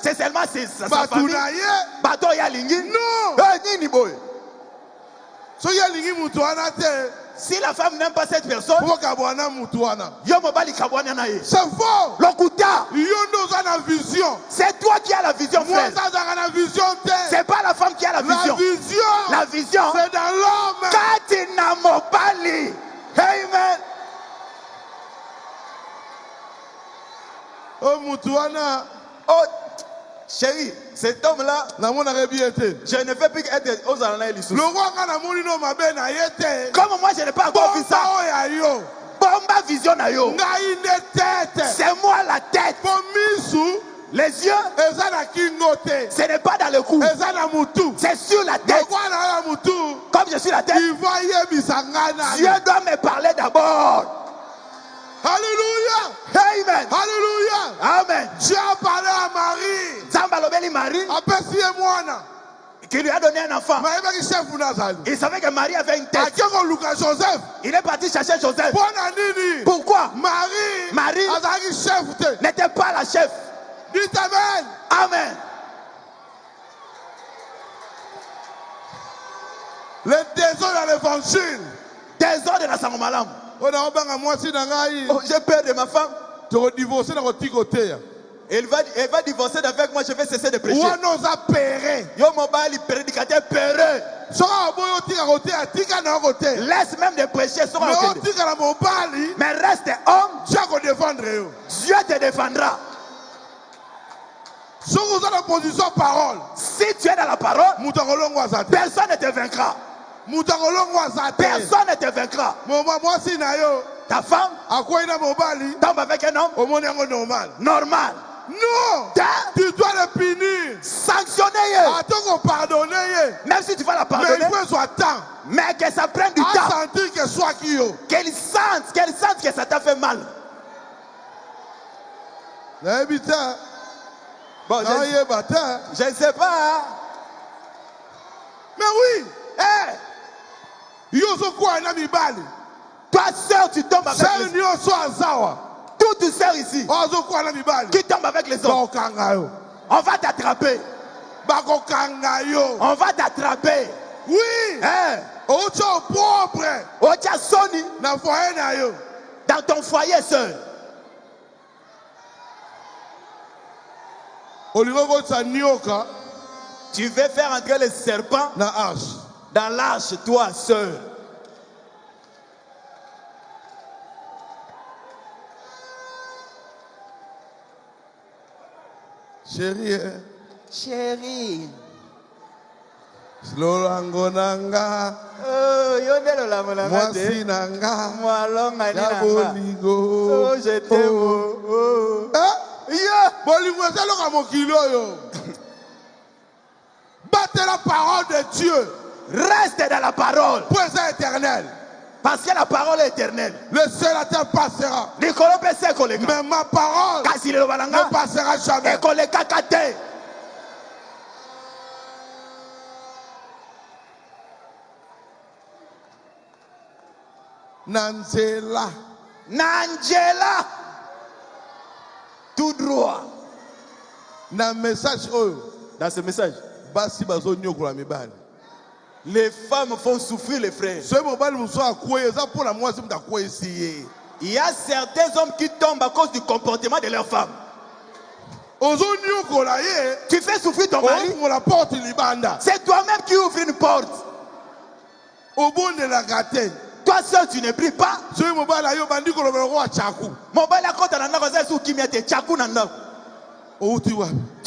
C'est seulement sa famille. Bato Yalingi. Non. Si la femme n'aime pas cette personne, c'est faux. C'est toi qui as la vision, frère. C'est pas la femme qui a la vision. La vision, c'est dans l'homme. Amen. Oh, chérie, cet homme-là, je ne fais plus qu'être aux années. Comme moi, je n'ai pas encore vu ça. Bomba vision na yo. C'est moi la tête. Les yeux, ce n'est pas dans le cou. C'est sur la tête. Comme je suis la tête, Dieu doit me parler d'abord. Alléluia. Amen. Alléluia. Amen. Dieu a parlé à Marie. Qui lui a donné un enfant. Il savait que Marie avait une tête. Il est parti chercher Joseph. Pourquoi? Marie n'était pas la chef. Dites amen. Amen. Le désordre dans l'évangile. Désordre dans sa malam. J'ai peur de ma femme. Elle va divorcer avec moi, je vais cesser de prêcher. Yo mobile prédicateur peureux. Laisse même de prêcher. Mais reste homme. Dieu te défendra. Si tu es dans la parole, personne ne te vaincra. Personne ne te vaincra. Ta femme tombe avec un homme normal. Non, tu dois le punir, sanctionner, même si tu vas la pardonner, mais que ça prenne du temps, qu'elle sente que ça t'a fait mal. Bon, je ne sais pas. Mais oui. Toi, sœur, tu tombes avec les hommes. Toutes sœurs ici qui tombent avec les hommes. On va t'attraper. On va t'attraper. Oui. Dans ton foyer, sœur. Tu veux faire entrer les serpents dans l'arche, toi, sœur. Chérie. Chérie. Slolango nanga. Mwasi nanga. Oh, je t'aime. Bolingo ezaloka mokili oyo. Battez la parole de Dieu. Reste dans la parole. Pour ça éternel. Parce que la parole est éternelle. Le ciel la terre passera. Mais ma parole ne passera jamais. Nanzela. Nangela. Tout droit. Dans message dans ce message, les femmes font souffrir les frères. Il y a certains hommes qui tombent à cause du comportement de leurs femmes. Tu fais souffrir ton mari. C'est toi-même qui ouvres une porte. Toi seul, tu ne pries pas. Tu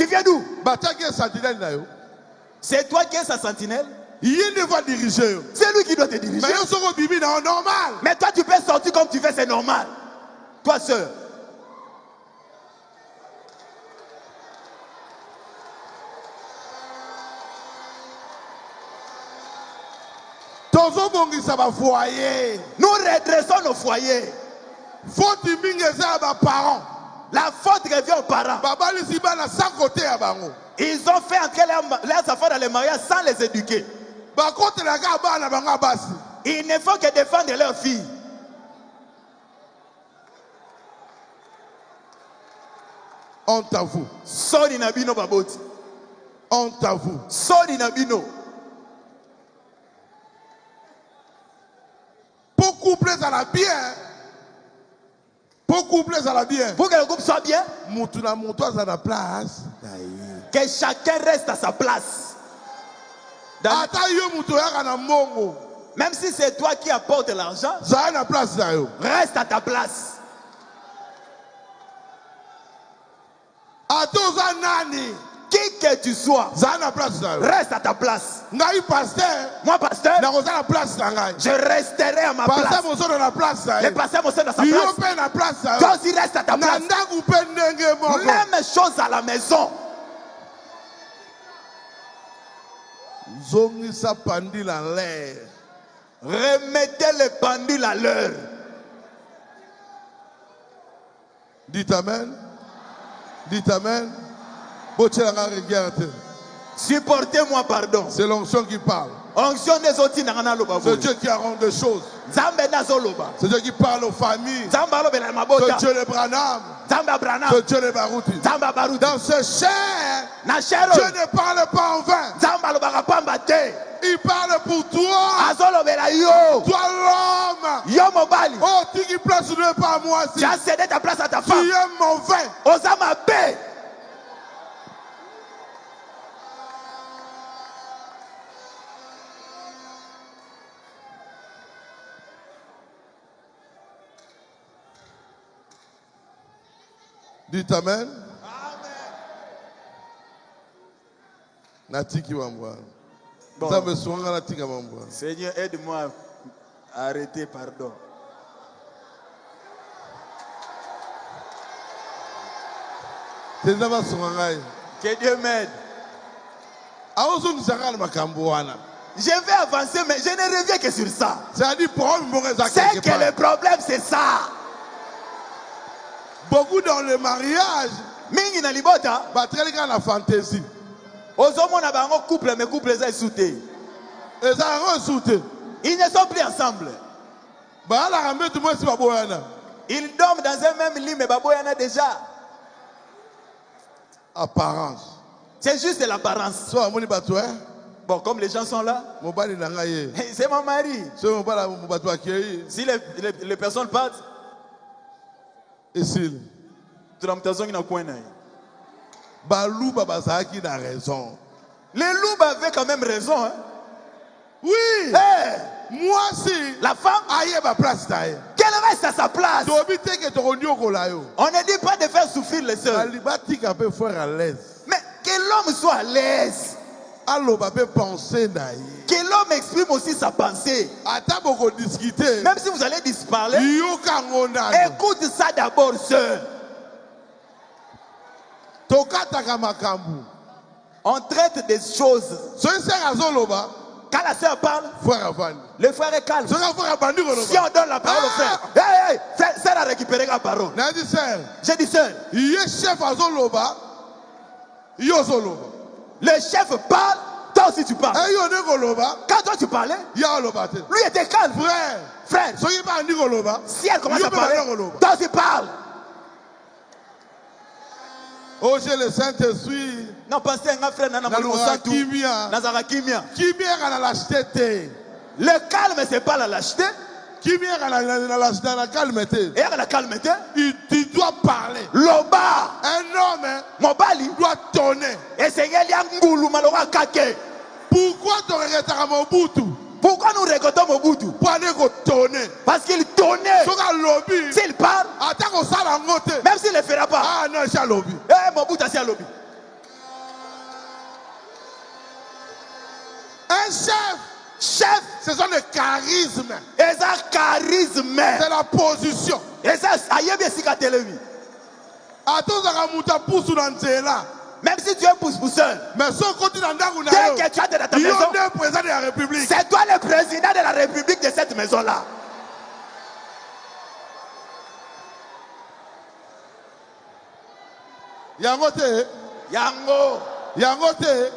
viens d'où? C'est toi qui es sa sentinelle. C'est lui qui doit te diriger. Mais toi, tu peux sortir comme tu fais, c'est normal. Toi seul. Nous redressons nos foyers. La faute revient aux parents. Ils ont fait entrer leurs enfants dans les mariages sans les éduquer. Il ne faut que défendre leurs filles. Honte à vous. Sori nabino baboti. Honte à vous. Sori nabino. Pour coupler ça la bien. Pour coupler ça la bien. Pour que le couple soit bien. À la place. Que chacun reste à sa place. Même si c'est toi qui apportes l'argent, reste à ta place. Qui que tu sois, reste à ta place. Moi, pasteur, je resterai à ma place. Le pasteur dans sa place. Toi aussi reste à ta place. Même chose à la maison. Remettez les pendules à l'heure. Dites amen. Dites amen. Supportez-moi pardon. C'est l'onction qui parle. C'est Dieu qui arrange des choses. C'est Dieu qui parle aux familles. C'est Dieu de Branham. C'est Dieu de Barouti. Dans ce chair, Dieu ne parle pas en vain. Il parle pour toi. Toi l'homme. Oh, tu qui place ne pas moi. Tu as cédé ta place à ta femme. Tu es mauvais. Osama paix. Dites amen. Natiki Wambwa. Seigneur, aide-moi à arrêter, pardon. Que Dieu m'aide. Je vais avancer, mais je ne reviens que sur ça. C'est que le problème, c'est ça. Beaucoup dans le mariage, mingi na libota, la fantaisie. Ozomona bango couple, mais couple za sauté. Ils ne sont plus ensemble. Ils dorment dans un même lit, mais Baboyana déjà. Apparence. C'est juste de l'apparence. Bon, comme les gens sont là, c'est mon mari. Si les personnes partent, ici. Balou Babazaki a raison. Les loups avaient quand même raison. Hein? Oui. Hey. Moi si. La femme. Qu'elle reste à sa place. On ne dit pas de faire souffrir les sœurs. Mais que l'homme soit à l'aise. Que l'homme exprime aussi sa pensée. Même si vous allez disparaître, écoute ça d'abord, sœur. On traite des choses. Quand la sœur parle, le frère est calme. Si on donne la parole au frère, hey, sœur a récupéré la parole. J'ai dit sœur. Le chef parle, toi aussi tu parles. Quand toi tu parlais, lui était calme. Frère, si elle commence à parler, toi aussi parle. Oh, j'ai le Saint-Esprit. Non, pasteur, un frère, le calme, c'est pas la lâcheté. Et la calmeté, tu dois parler. Loba. Un homme Mobali doit tonner. Et c'est Ngulu Malora Kake. Pourquoi tu regardes Mobutu? Pourquoi nous regardons Mobutu? Parce qu'il tonnait. S'il parle, même s'il ne le fera pas. Ah non, c'est un lobby. Mobutu, c'est un lobby. Un chef, ce sont des charismes. Et ça, charisme. C'est la position. Et ça, même si tu es pousse-pousseur, mais son côté dans dès que tu as dans ta maison, président de la République. C'est toi le président de la République de cette maison-là. Yangote. Yango. Yangote.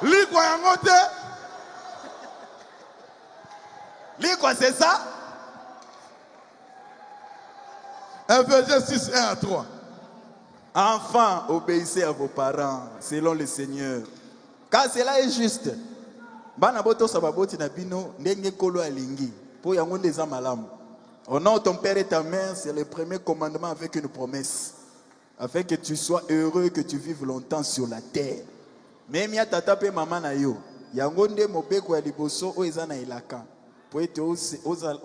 Likwa yangote. Likwa, c'est ça. Ephésiens 6, 1 à 3. Enfants, obéissez à vos parents selon le Seigneur. Car cela est juste. Honore ton père et ta mère, c'est le premier commandement avec une promesse. Afin que tu sois heureux, que tu vives longtemps sur la terre. Même ya tata pe mama na yo. Yangonde mobeko ya liboso o eza na elaka. Po ete o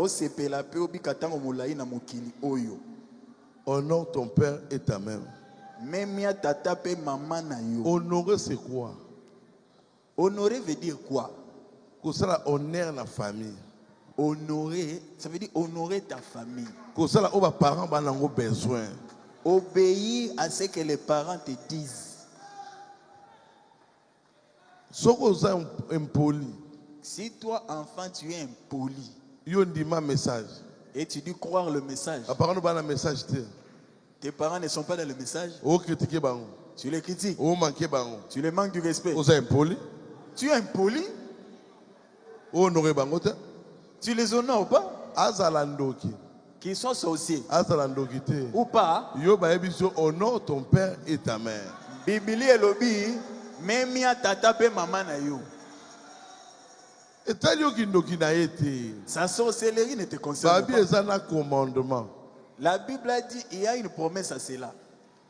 sepela pe obikatango molai na mokili oyo. Honore ton père et ta mère. Même ya tata pe mama na yo. Honorer c'est quoi? Honorer veut dire quoi? Que ça honore la famille. Honorer, ça veut dire honorer ta famille. Que ça les parents ont besoin. Obéir à ce que les parents te disent. Si toi, enfant, tu es impoli, et tu dis croire le message, tes parents ne sont pas dans le message, tu les critiques, tu les manques du respect. Tu es impoli, tu les honores pas, qu'ils soient sorciers ou pas. Honore ton père et ta mère. Bibli et lobby. Même ya tata pe maman na yo. Sa sorcellerie ne te concerne pas. La Bible a dit il y a une promesse à cela.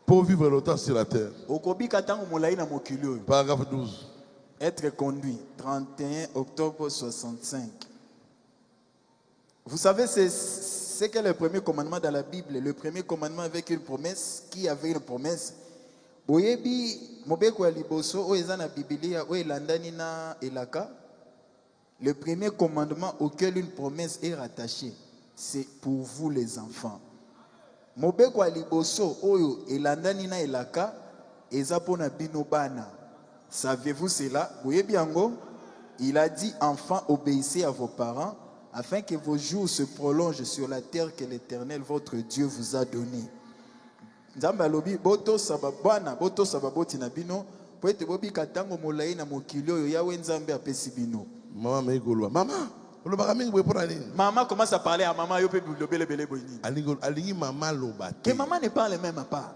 Pour vivre longtemps sur la terre. Paragraphe 12. Être conduit. 31 octobre 65. Vous savez, c'est quel est le premier commandement dans la Bible? Le premier commandement avec une promesse. Qui avait une promesse? Boyebi mobeko ya liboso o eza na Biblia o elandani na elaka. Le premier commandement auquel une promesse est rattachée, c'est pour vous les enfants. Mobeko ya liboso oyo elandani na elaka eza pona bino bana. Savez-vous cela? Boyebi yango, il a dit enfants, obéissez à vos parents afin que vos jours se prolongent sur la terre que l'Éternel votre Dieu vous a donnée. Nzamba lobi boto sababana boto sababoti na bino po ete bobi katango molai na mokili oyo yawe nzambe apesi bino. Maman commence à parler à maman. Que maman ne parle même pas.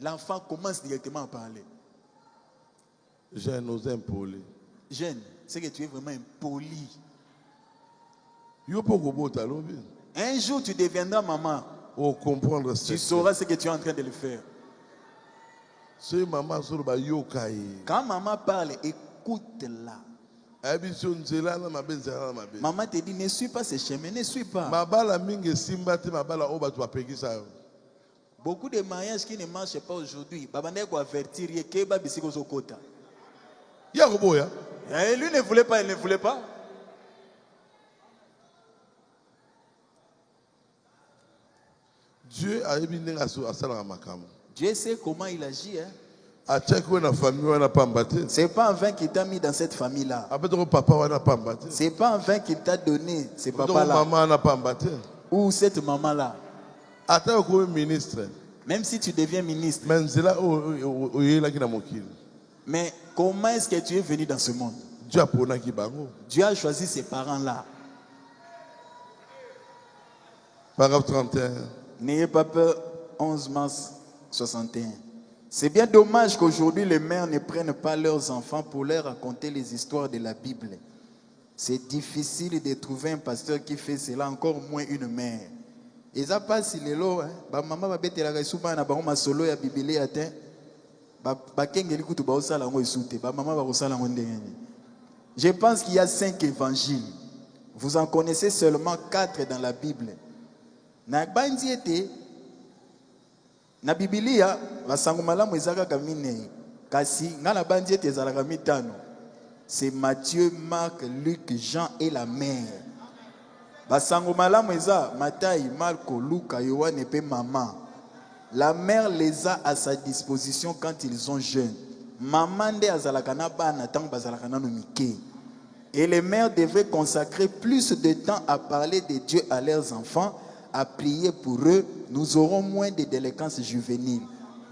L'enfant commence directement à parler. Jeune, nous impoli. Jeune, c'est que tu es vraiment impoli. Un jour, tu deviendras maman. Tu sauras ce que tu es en train de le faire. Quand maman parle, écoute-la. Maman te dit, ne suis pas ce chemin, ne suis pas. Beaucoup de mariages qui ne marchent pas aujourd'hui, avertir lui ne voulait pas, il ne voulait pas. Dieu sait comment il agit. Hein? C'est pas en vain qu'il t'a mis dans cette famille-là. C'est pas en vain qu'il t'a donné ce papa-là. Ou cette maman-là. Même si tu deviens ministre. Mais comment est-ce que tu es venu dans ce monde? Dieu a choisi ces parents-là. Paragraphe 31. N'ayez pas peur, 11 mars 61. C'est bien dommage qu'aujourd'hui les mères ne prennent pas leurs enfants pour leur raconter les histoires de la Bible. C'est difficile de trouver un pasteur qui fait cela, encore moins une mère. Et ça passe les lots, maman va bêter la souba na ba ma solo ya Bible atin. Ba kengeli kutu ba osala ngo isute, ba maman va osala ngo ndengeni. Je pense qu'il y a 5 évangiles. Vous en connaissez seulement 4 dans la Bible. Na bandi ete na Biblia basango malamu ezaka kamine kasi ngala bandi ete ezalaka mitano. C'est Matthieu, Marc, Luc, Jean et la mère. Basango malamu eza Matthieu, Marco, Luc, Yohane et maman. La mère les a à sa disposition quand ils sont jeunes. Maman de azalaka na bana tang bazalaka na no mike. Et les mères devraient consacrer plus de temps à parler de Dieu à leurs enfants, à prier pour eux. Nous aurons moins de délinquance juvénile.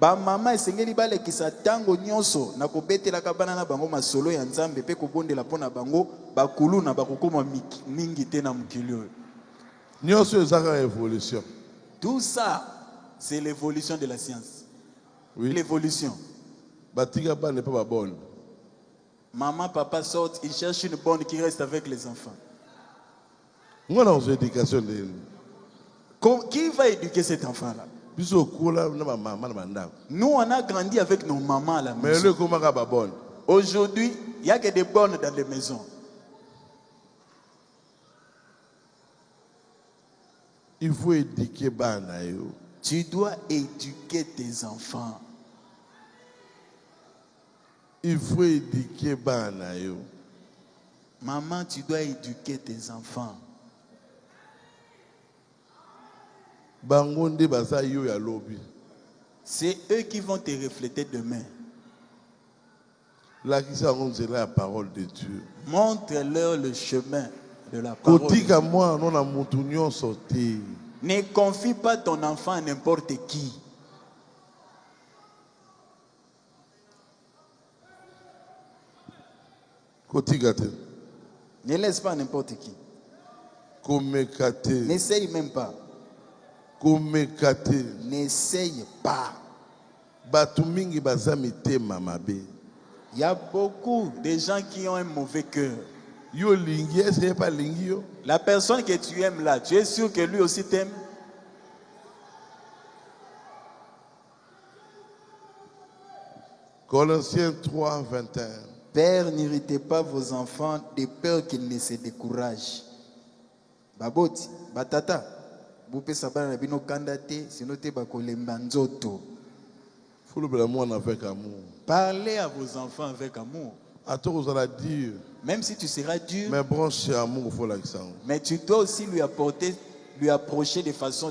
Ba mama esengeli bale kisa tango nyonso na kobetela kabana na bango masolo ya nzambe pe kobondela pona bango bakulu na bakokoma mingi te na mukili oyo. Nyonso ezaka évolution. Tout ça, c'est l'évolution de la science. Oui. L'évolution. Batika ba n'est pas bonne. Maman, papa sortent, ils cherchent une bonne qui reste avec les enfants. On a une éducation de... Qui va éduquer cet enfant-là? Nous, on a grandi avec nos mamans à la maison. Aujourd'hui, il n'y a que des bonnes dans les maisons. Il faut éduquer. Tu dois éduquer tes enfants. Il faut éduquer. Maman, tu dois éduquer tes enfants. C'est eux qui vont te refléter demain. La parole de Dieu. Montre-leur le chemin de la parole. Ne confie pas ton enfant à n'importe qui. Ne laisse pas n'importe qui. N'essaye même pas. N'essaye pas. Il y a beaucoup de gens qui ont un mauvais cœur. La personne que tu aimes là, tu es sûr que lui aussi t'aime? Colossiens 3, 21. Père, n'irritez pas vos enfants de peur qu'ils ne se découragent. Baboti, batata. Parlez à vos enfants avec amour. Même si tu seras dur, mais tu dois aussi lui approcher de façon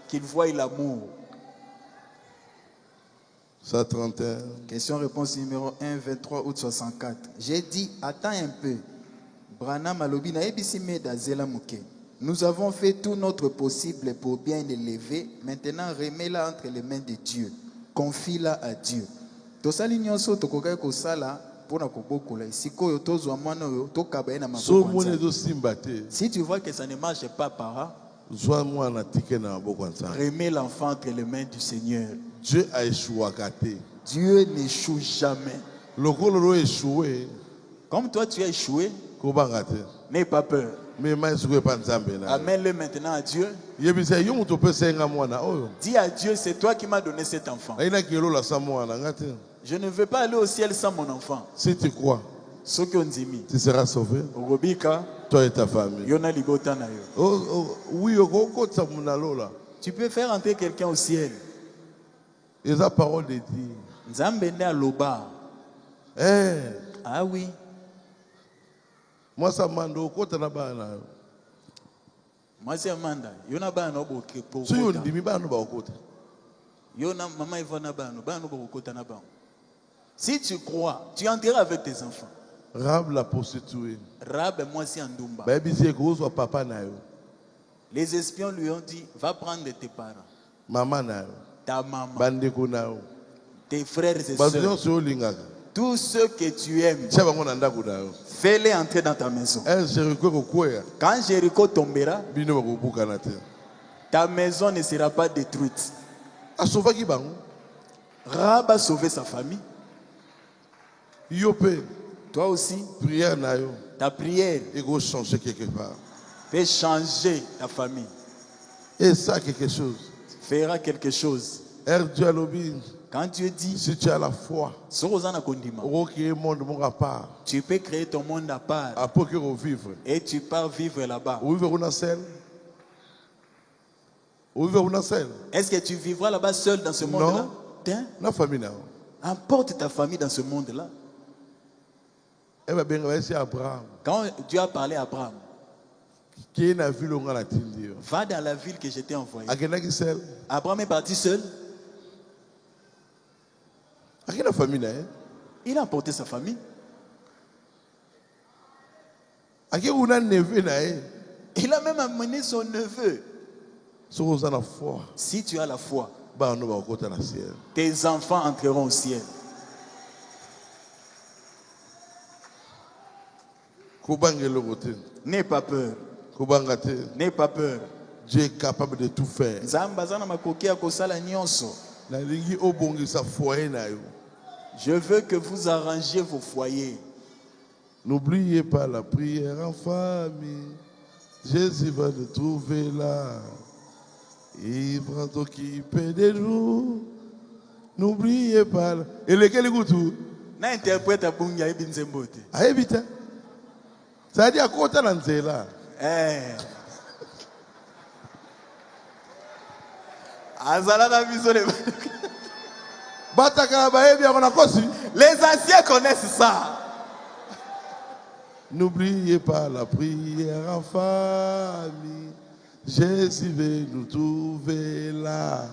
qu'il voie l'amour. 131. Question-réponse numéro 1, 23 août 64. J'ai dit, attends un peu. Branham alobi na ebisi meda zela muke. Nous avons fait tout notre possible pour bien l'élever. Maintenant, remets-la entre les mains de Dieu. Confie-la à Dieu. Tosali nyonso tokokai kosala Si tu vois que ça ne marche pas par remets l'enfant entre les mains du Seigneur. Dieu a échoué. Dieu n'échoue jamais. Comme toi tu as échoué, n'aie pas peur. Amène-le maintenant à Dieu. Dis à Dieu, c'est toi qui m'as donné cet enfant. Je ne veux pas aller au ciel sans mon enfant. Si tu crois, tu seras sauvé. Toi et ta famille. Tu peux faire entrer quelqu'un au ciel. Et la parole de Dieu. Ah oui. Moi, ça m'a dit côté na bana. Moi, c'est Amanda. Yona bana oboke pour. Si on dit mi bana ba côté. Yona maman Ivona bana bokota na bana. Si tu crois, tu entreras avec tes enfants. Rab la prostituée. Rab moi si andumba. Ba bisi ko so papa na yo. Les espions lui ont dit, va prendre tes parents. Maman na yo. Ta maman. Bandeko na yo. Tes frères et sœurs. Tous ceux que tu aimes, fais-les entrer dans ta maison. Quand Jéricho tombera, ta maison ne sera pas détruite. Rab a sauvé sa famille. Toi aussi, ta prière fait changer ta famille. Et ça, quelque chose. Fera quelque chose. Quand Dieu dit, si tu as la foi, tu peux créer ton monde à part. Et tu pars vivre là-bas. Est-ce que tu vivras là-bas seul dans ce monde-là? Non. Emporte ta famille dans ce monde-là. Quand Dieu a parlé à Abraham, va dans la ville que je t'ai envoyée. Abraham est parti seul. Il a emporté sa famille. Il a même amené son neveu. Si tu as la foi, tes enfants entreront au ciel. N'aie pas peur. N'aie pas peur. Dieu est capable de tout faire. Je veux que vous arrangiez vos foyers. N'oubliez pas la prière en famille. Jésus va nous trouver là. Il va s'occuper de nous. N'oubliez pas. Et lequel écoute tout? N'interprète à Bunga et Binzembote. Ah, évite. Ça dit à côté de là. Les anciens connaissent ça. N'oubliez pas la prière en famille. Jésus veut nous trouver là.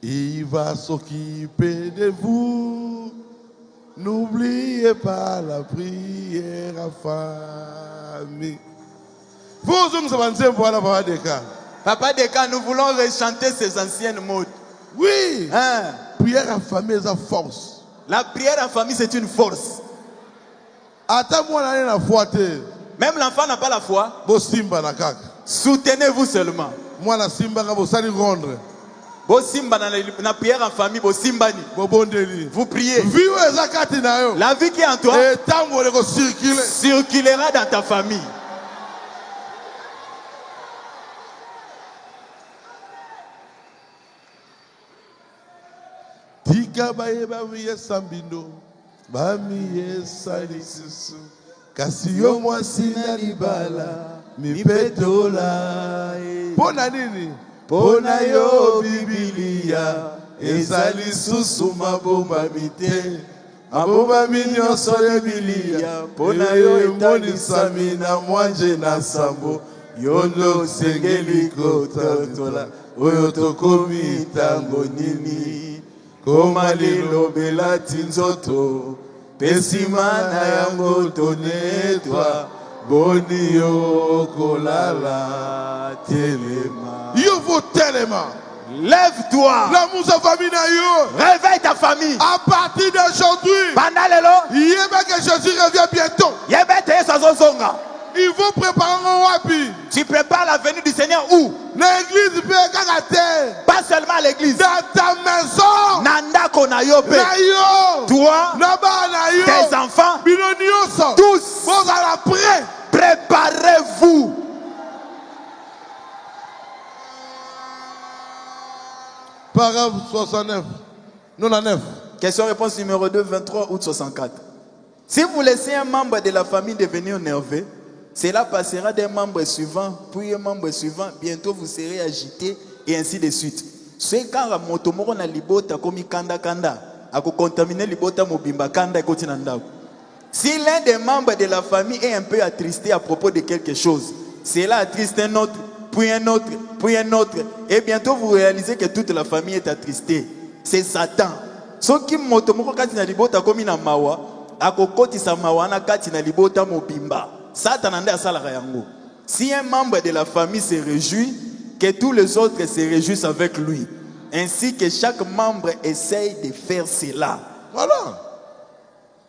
Il va s'occuper de vous. N'oubliez pas la prière en famille. Vous, Papa Deka, nous voulons rechanter ces anciennes modes. Oui. Prière en famille, c'est une force. La prière en famille, c'est une force. Même l'enfant n'a pas la foi. Soutenez-vous seulement. Na prière en famille, vous priez. La vie qui est en toi circulera dans ta famille. Kasiyo mwasina libala mipetola pona nini pona yo Biblia ezali susu mabomba mite mabomba minyonso ya Biblia pona yo emonisami na mwanje na sambo yondo sengeli kototola oyo tokomi tango nini koma lilobela tinzoto pesimana yango tonetwa boni yo kolala telema. You vous telema. Lève-toi. Réveille ta famille. À partir d'aujourd'hui, que Jésus revient bientôt. Il faut préparer un wapi. Tu prépares la venue du Seigneur où? L'église, pas seulement à l'église. Dans ta maison. Nandako na yo pe. Toi, tes enfants, tous, préparez-vous. Paragraphe 69. 99. Question-réponse numéro 2, 23 août 64. Si vous laissez un membre de la famille devenir nerveux, cela passera d'un membre suivant, puis un membre suivant. Bientôt, vous serez agité et ainsi de suite. C'est quand la motomoro na libota komi kanda kanda, a contaminé libota mobimba kanda et nanda. Si l'un des membres de la famille est un peu attristé à propos de quelque chose, cela attriste un autre, puis un autre, puis un autre. Et bientôt, vous réalisez que toute la famille est attristée. C'est Satan. Ce qui motomoro kati na libota komi na mawa, a kokoti sa mawa na kati na libota mobimba. Satan ande asalaka yango. Si un membre de la famille se réjouit, que tous les autres se réjouissent avec lui. Ainsi que chaque membre essaye de faire cela. Voilà.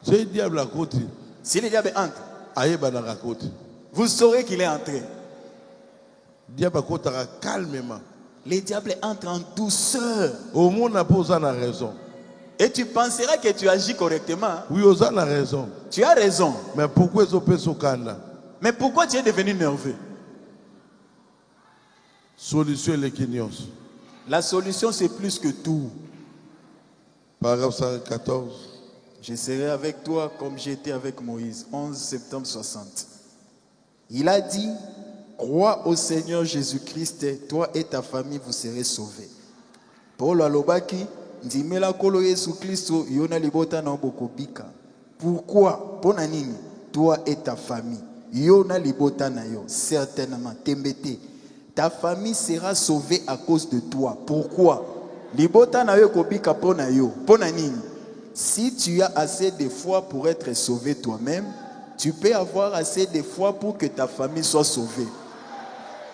C'est le diable à côté. Si le diable entre, vous saurez qu'il est entré. Le diable calmement. Le diable entre en douceur. Au monde n'a pas raison. Et tu penseras que tu agis correctement. Oui, vous avez raison. Tu as raison. Mais pourquoi ils ont fait ce canard? Mais pourquoi tu es devenu nerveux? Solution l'équinios. La solution, c'est plus que tout. Paragraphe 114. Je serai avec toi comme j'étais avec Moïse. 11 septembre 60. Il a dit, crois au Seigneur Jésus-Christ, toi et ta famille, vous serez sauvés. Paul alobaki. Pourquoi? Toi et ta famille. Certainement. Ta famille sera sauvée à cause de toi. Pourquoi? Si tu as assez de foi pour être sauvé toi-même, tu peux avoir assez de foi pour que ta famille soit sauvée.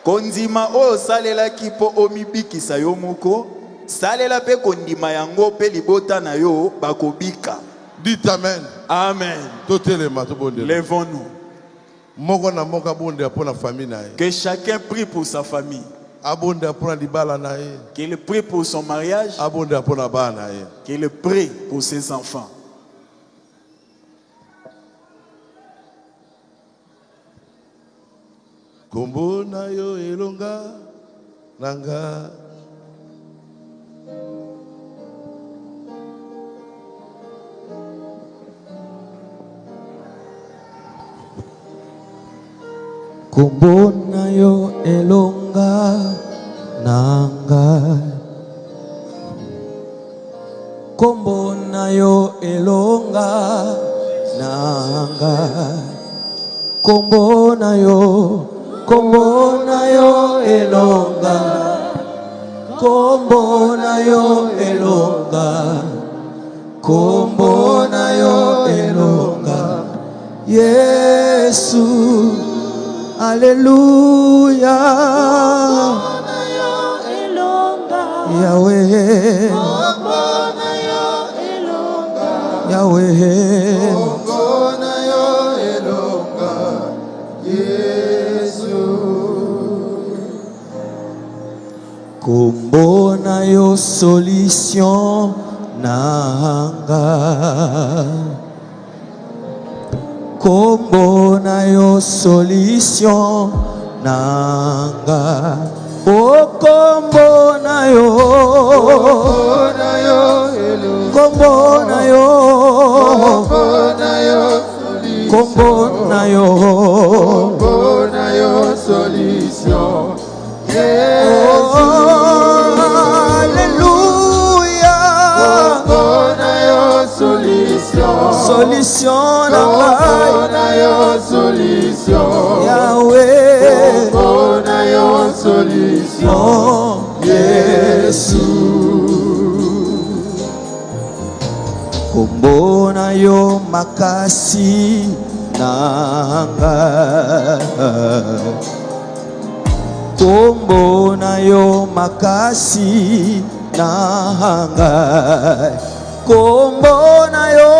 Kondima o salela kipo omibiki sayomoko. Salela pe kondima yango pe libota na yo bakobika. Dites amen. Amen. Lèvons-nous. Que chacun prie pour sa famille. Qu'il prie pour son mariage. Qu'il prie pour ses enfants. Kombo na yo elonga nanga. Kombo na yo elonga nanga. Kombo na yo elonga nanga. Kombo na yo elonga. Kombo na yo elonga. Kombo na yo elonga. Yesu. Alléluia. Yahweh. Yahweh. Kombo na yo solution nanga. Kombo na yo solution nanga. O kombo na yo. Kombo na yo. Kombo na yo. Kombo na yo solution. Oh, alléluia. Kombo na yo solution. Solution na yo solution. Yahweh. Kombo na yo solution. Yesu. Kombo na yo makasi nanga. Kombo na yo makasi na ngai. Kombo na yo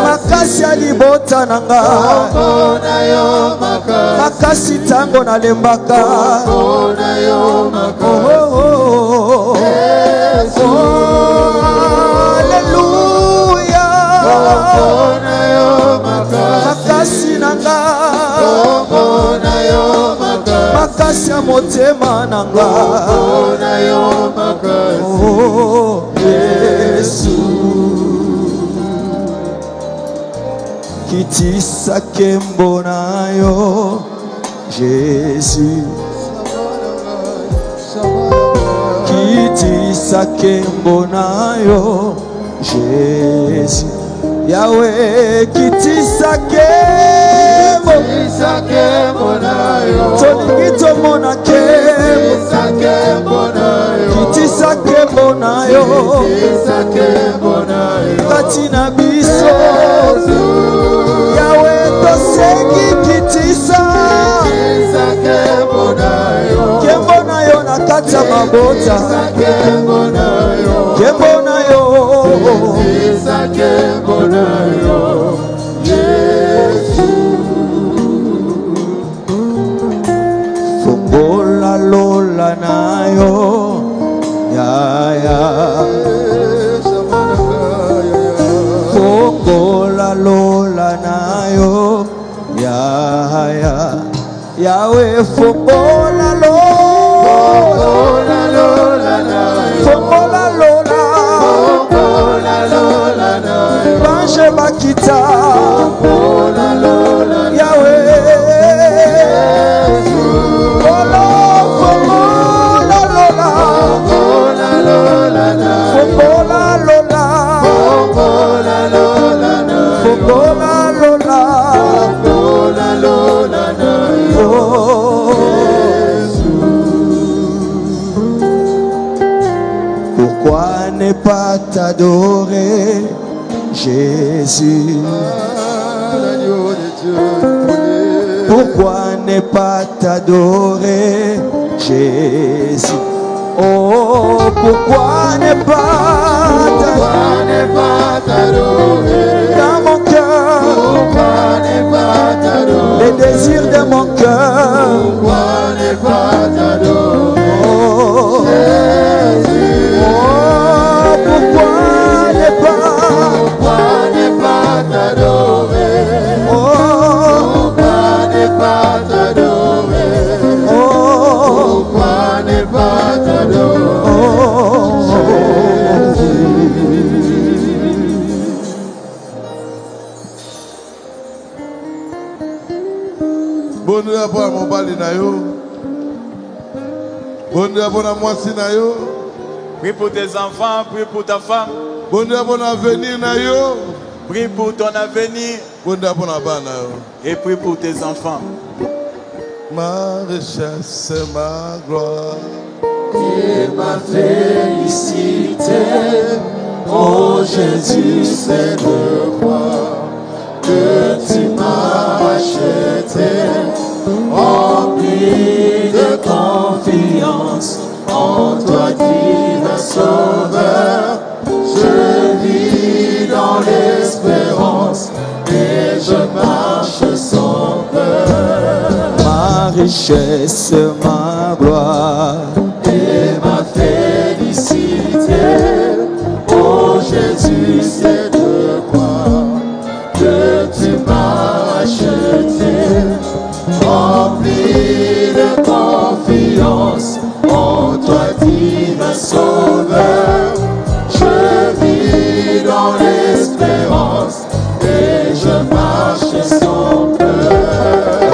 makasi ya libota na ngai. Makasi tango na lembaka. Alleluia. Makasi na ngai. Makasi ya motema na ngai. Oh Yesu. Kitisa kembo na yo Jésus. Kitisa kembo na yo Jésus. Yahweh kitisa kembo. Tolingi tomona kembo. Kitisa kembo na yo kati na biso. Yahweh tosengi kitisa kembo na yo na kati ya mabota. Kembo na yo Fongola lola na yo Fongola lola na yo Yahweh fongola lola Fongola lola Bange bakita Yahweh Pourquoi ne pas t'adorer, Jésus? Pourquoi ne pas t'adorer, Jésus? Oh, pourquoi ne pas t'adorer dans mon cœur? Les désirs de mon cœur. Pourquoi ne pas t'adorer? Oh, pourquoi ne pas t'adorer? Oh, pourquoi ne pas t'adorer? Oh, pourquoi ne pas t'adorer? Oh, bonne nuit à mon bali na yo. Bonne nuit à moi si na yo. Prie pour tes enfants, prie pour ta femme. Bonne nuit à mon avenir na yo. Prie pour ton avenir. Bonne nuit à mon abana yo. Et prie pour tes enfants. Ma richesse, ma gloire et ma félicité. Oh Jésus, c'est de croire que tu m'as acheté, rempli de confiance en toi, divin Sauveur. Je vis dans l'espérance et je marche sans peur. Ma richesse, ma gloire et ma félicité. Oh Jésus, c'est de croire que tu m'as acheté, rempli de confiance en toi, divin Sauveur. Je vis dans l'espérance et je marche sans peur.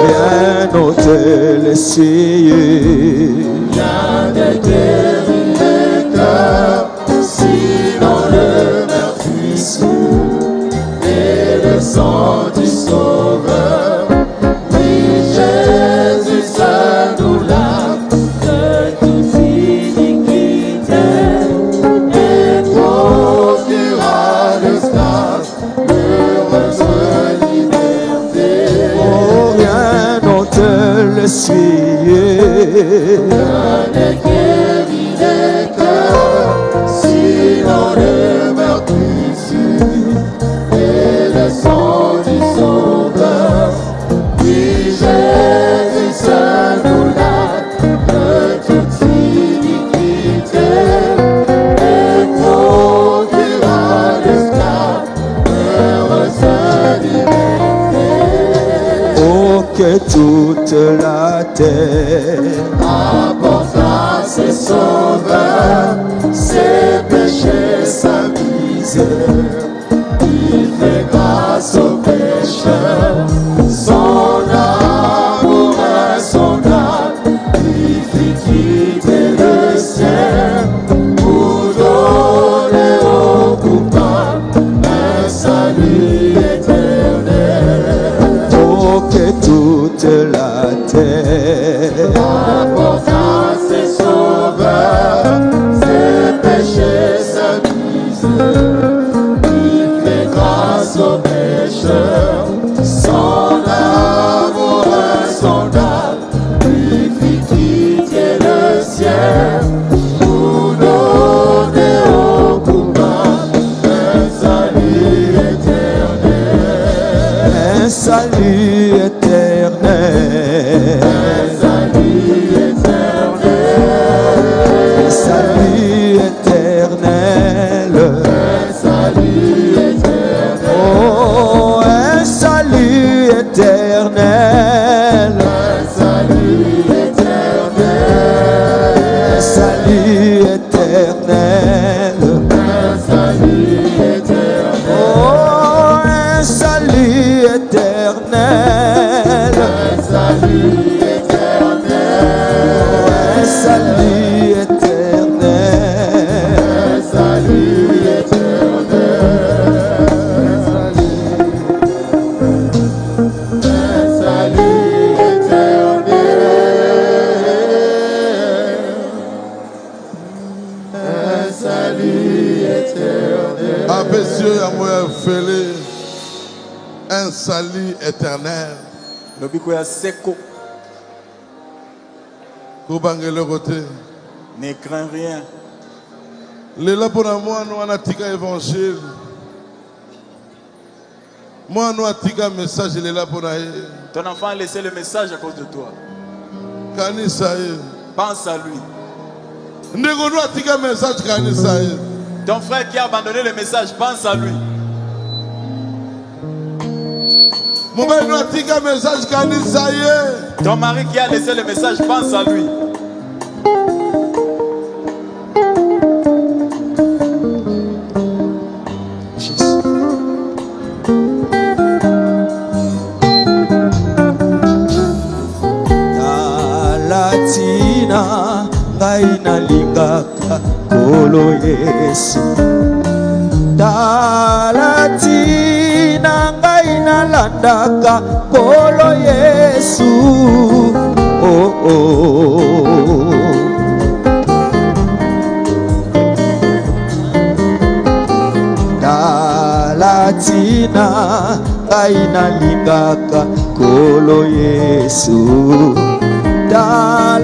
Rien n'ôter les cieux. Rien ne guérit les cœurs, sinon le meurtrissure et le sang du Sauveur. Oui, Jésus seul nous lave de toute iniquité et procurera de grâce l'heureuse liberté. Oh, rien n'ôter m'essuyer. Viens guérir les cœurs, si l'on demeure dessus, et le sang du Sauveur. Oui, Jésus seul nous lave de toute iniquité et produira l'esclave heureuse liberté. Oh, que toute la terre apportera ses sauveurs, ses péchés, sa misère. Il fait grâce aux pécheurs, son amour insondable, il fit quitter le ciel pour donner aux coupables un salut éternel. Oh, que toute la terre apportera ses sauveurs, ses péchés, sa misère. Il fait grâce aux pécheurs, son amour insondable, lui fit quitter le ciel pour donner aux coupables un salut éternel. un salut éternel. Un salut éternel. Un salut éternel. Un salut éternel. Oh, un salut éternel. Un salut éternel. Un salut éternel. Un salut éternel. Oh, un salut éternel. Un salut éternel. Un salut éternel. Un salut éternel. Un salut éternel. Un salut éternel. Abaissez à moi, fêlé. Un salut éternel. Lobiko ya seko, Kobangele côté. ne crains rien. Les là pour moi, nous avons tika évangile. Moi, nous avons tika message, il est là pour nous. Ton enfant a laissé le message à cause de toi. Kanisa. Pense à lui. Nous avons tika message, Kanisa. Ton frère qui a abandonné le message, pense à lui. Mon père, nous avons tika message, Kanisa. Ton mari qui a laissé le message, pense à lui. Talatina ngai nalingaka kolo Yesu. Talatina ngai nalandaka kolo Yesu. Oh oh. Talatina ngai nalingaka kolo Yesu.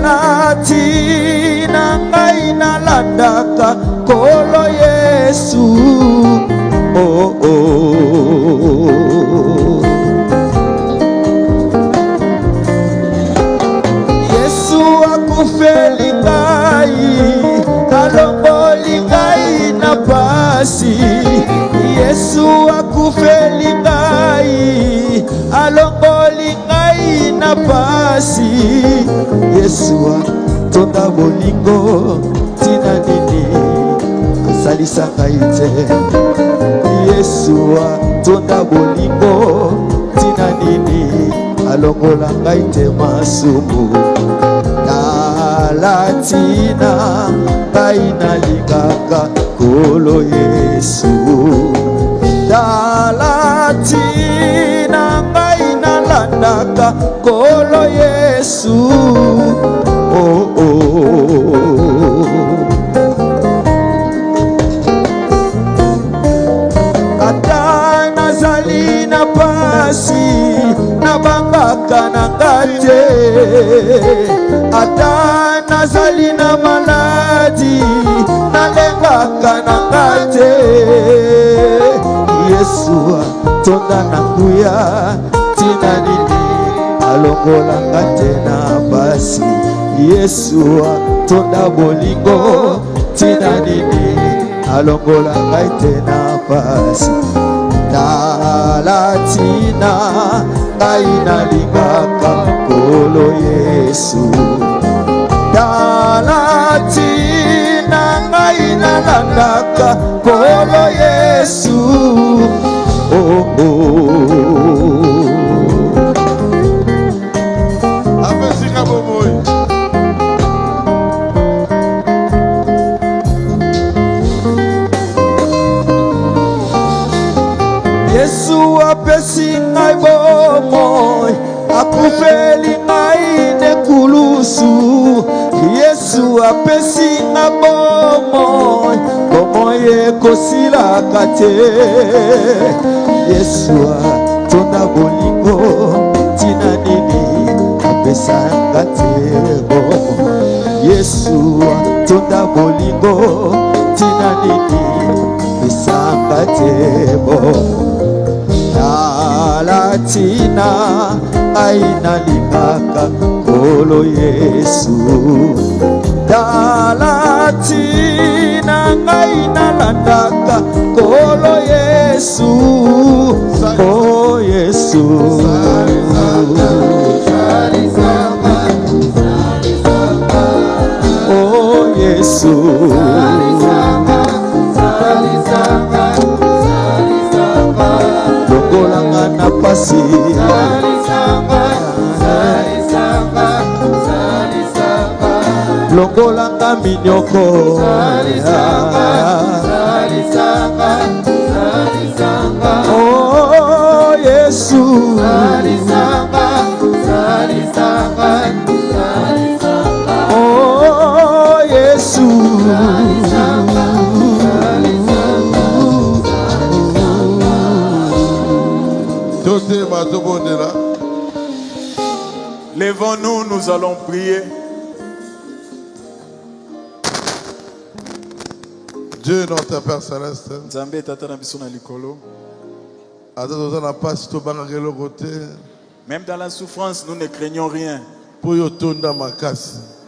Talatina ngai nalandaka kolo Yesu. Oh oh. Yesu akufeli ngai, alongoli ngai na pasi. Yesu akufeli ngai, alongoli ngai na pasi. Yesu atonda bolingo tina nini asalisa ngai te. Yesu atonda bolingo tina nini alongola ngai te masumu. Talatina ngai nalingaka kolo Yesu. Talatina ngai nalandaka kolo Yesu. Oh oh. Ata nazali na pasi pasi nabangaka nanga te ata nazali na maladi nalengaka nanga te Yesu tonda na nguya tina nini alongolanga te na pasi Yesu tonda bolingo tina nini alongolanga te na pasi Talatina ngai nalingaka Nkolo Yesu Talatina ngai nalandaka Nkolo Yesu oh oh Afesika boboy Yesu apesi ngai bomoi akufeli ngai nekulusu Yesu apesi ngai bomoi bomoi ekosilaka te Yesu atonda bolingo tina nini apesanga te bomoi Yesu atonda bolingo tina nini apesanga te bomoi Talatina aina lingaka Nkolo Yesu Talatina aina landaka Nkolo Yesu oh Yesu oh Yesu Longolanga na pasi Longolanga minyoko oh Yesu oh Yesu Lèvons-nous, nous allons prier. Dieu notre Père Céleste. Même dans la souffrance, nous ne craignons rien.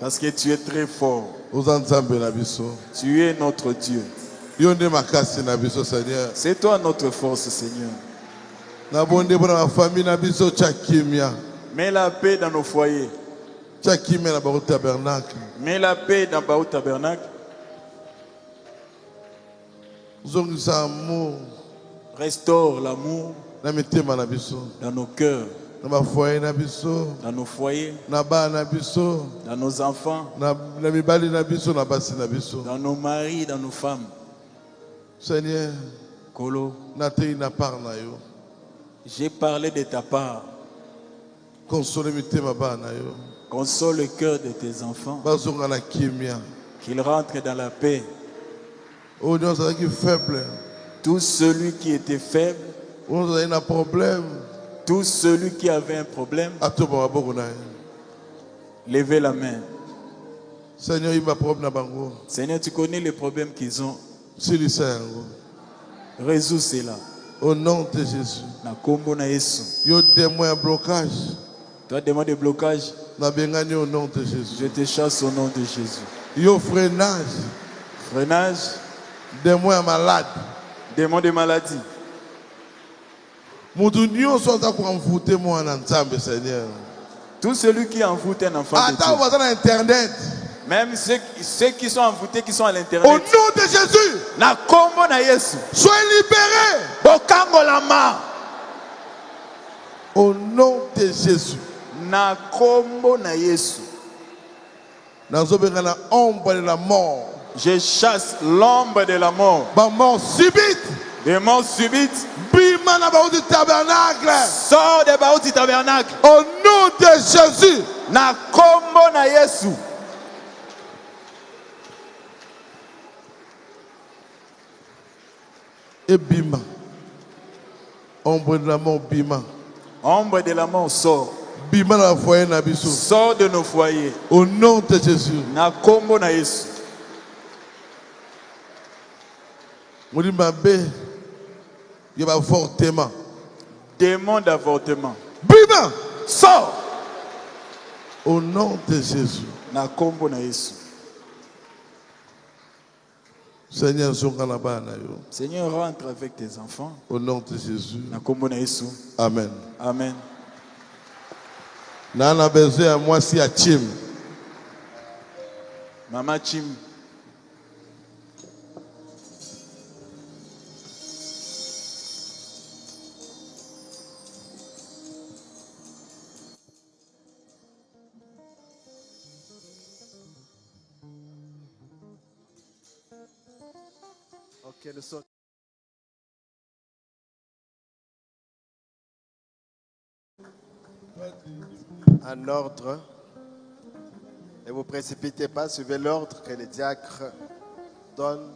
Parce que tu es très fort. Tu es notre Dieu. C'est toi notre force, Seigneur. Mets la paix dans nos foyers. Mets la paix dans Baou Tabernacle. Restaure l'amour dans nos cœurs, dans nos foyers, dans nos enfants, dans nos maris, dans nos femmes. Seigneur, Kolo, j'ai parlé de ta part. Console le cœur de tes enfants. Qu'ils rentrent dans la paix. Tout celui qui était faible, tout celui qui avait un problème, levez la main. Seigneur, tu connais les problèmes qu'ils ont. Résous cela. Au nom de Jésus. Yo démon blocage. Toi démon de blocage. Au nom de Jésus. Je te chasse au nom de Jésus. Yo freinage. Freinage. Démon malade. Démon de maladie. Tout celui qui envoûte un enfant de Dieu. Internet. Même ceux qui sont envoûtés, qui sont à l'internet. Au nom de Jésus. Soyez libérés. Au nom de Jésus. Ombre de la mort. Je chasse l'ombre de la mort. Mort subite. Des morts subites. Sors des baous du tabernacle. Au nom de Jésus. Na kombo na Yesu. Et bima. Ombre de la mort bima. Ombre de la mort, sort. Sors de nos foyers. Au nom de Jésus. Na kombo na Yesu. Il y a avortement. Démon d'avortement. Bima. Sors. Au nom de Jésus. Na kombo na Yesu. Seigneur, rentre avec tes enfants. Au nom de Jésus. Na kombo na Yesu. Amen. Amen. Nana besoin à moi si à Chim. Maman Chim. Ok, le son. En ordre. Ne vous précipitez pas, suivez l'ordre que le diacre donne.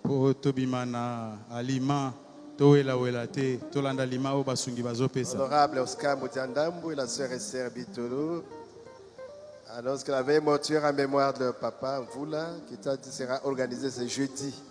Po tobimana alima toela welate tolanda lima o basungi bazopesa. Honorable Oscar Moutiandambu et la sœur Esther Bitolo annonce que la veille mortuaire en mémoire de papa Mvula qui sera organisée ce jeudi.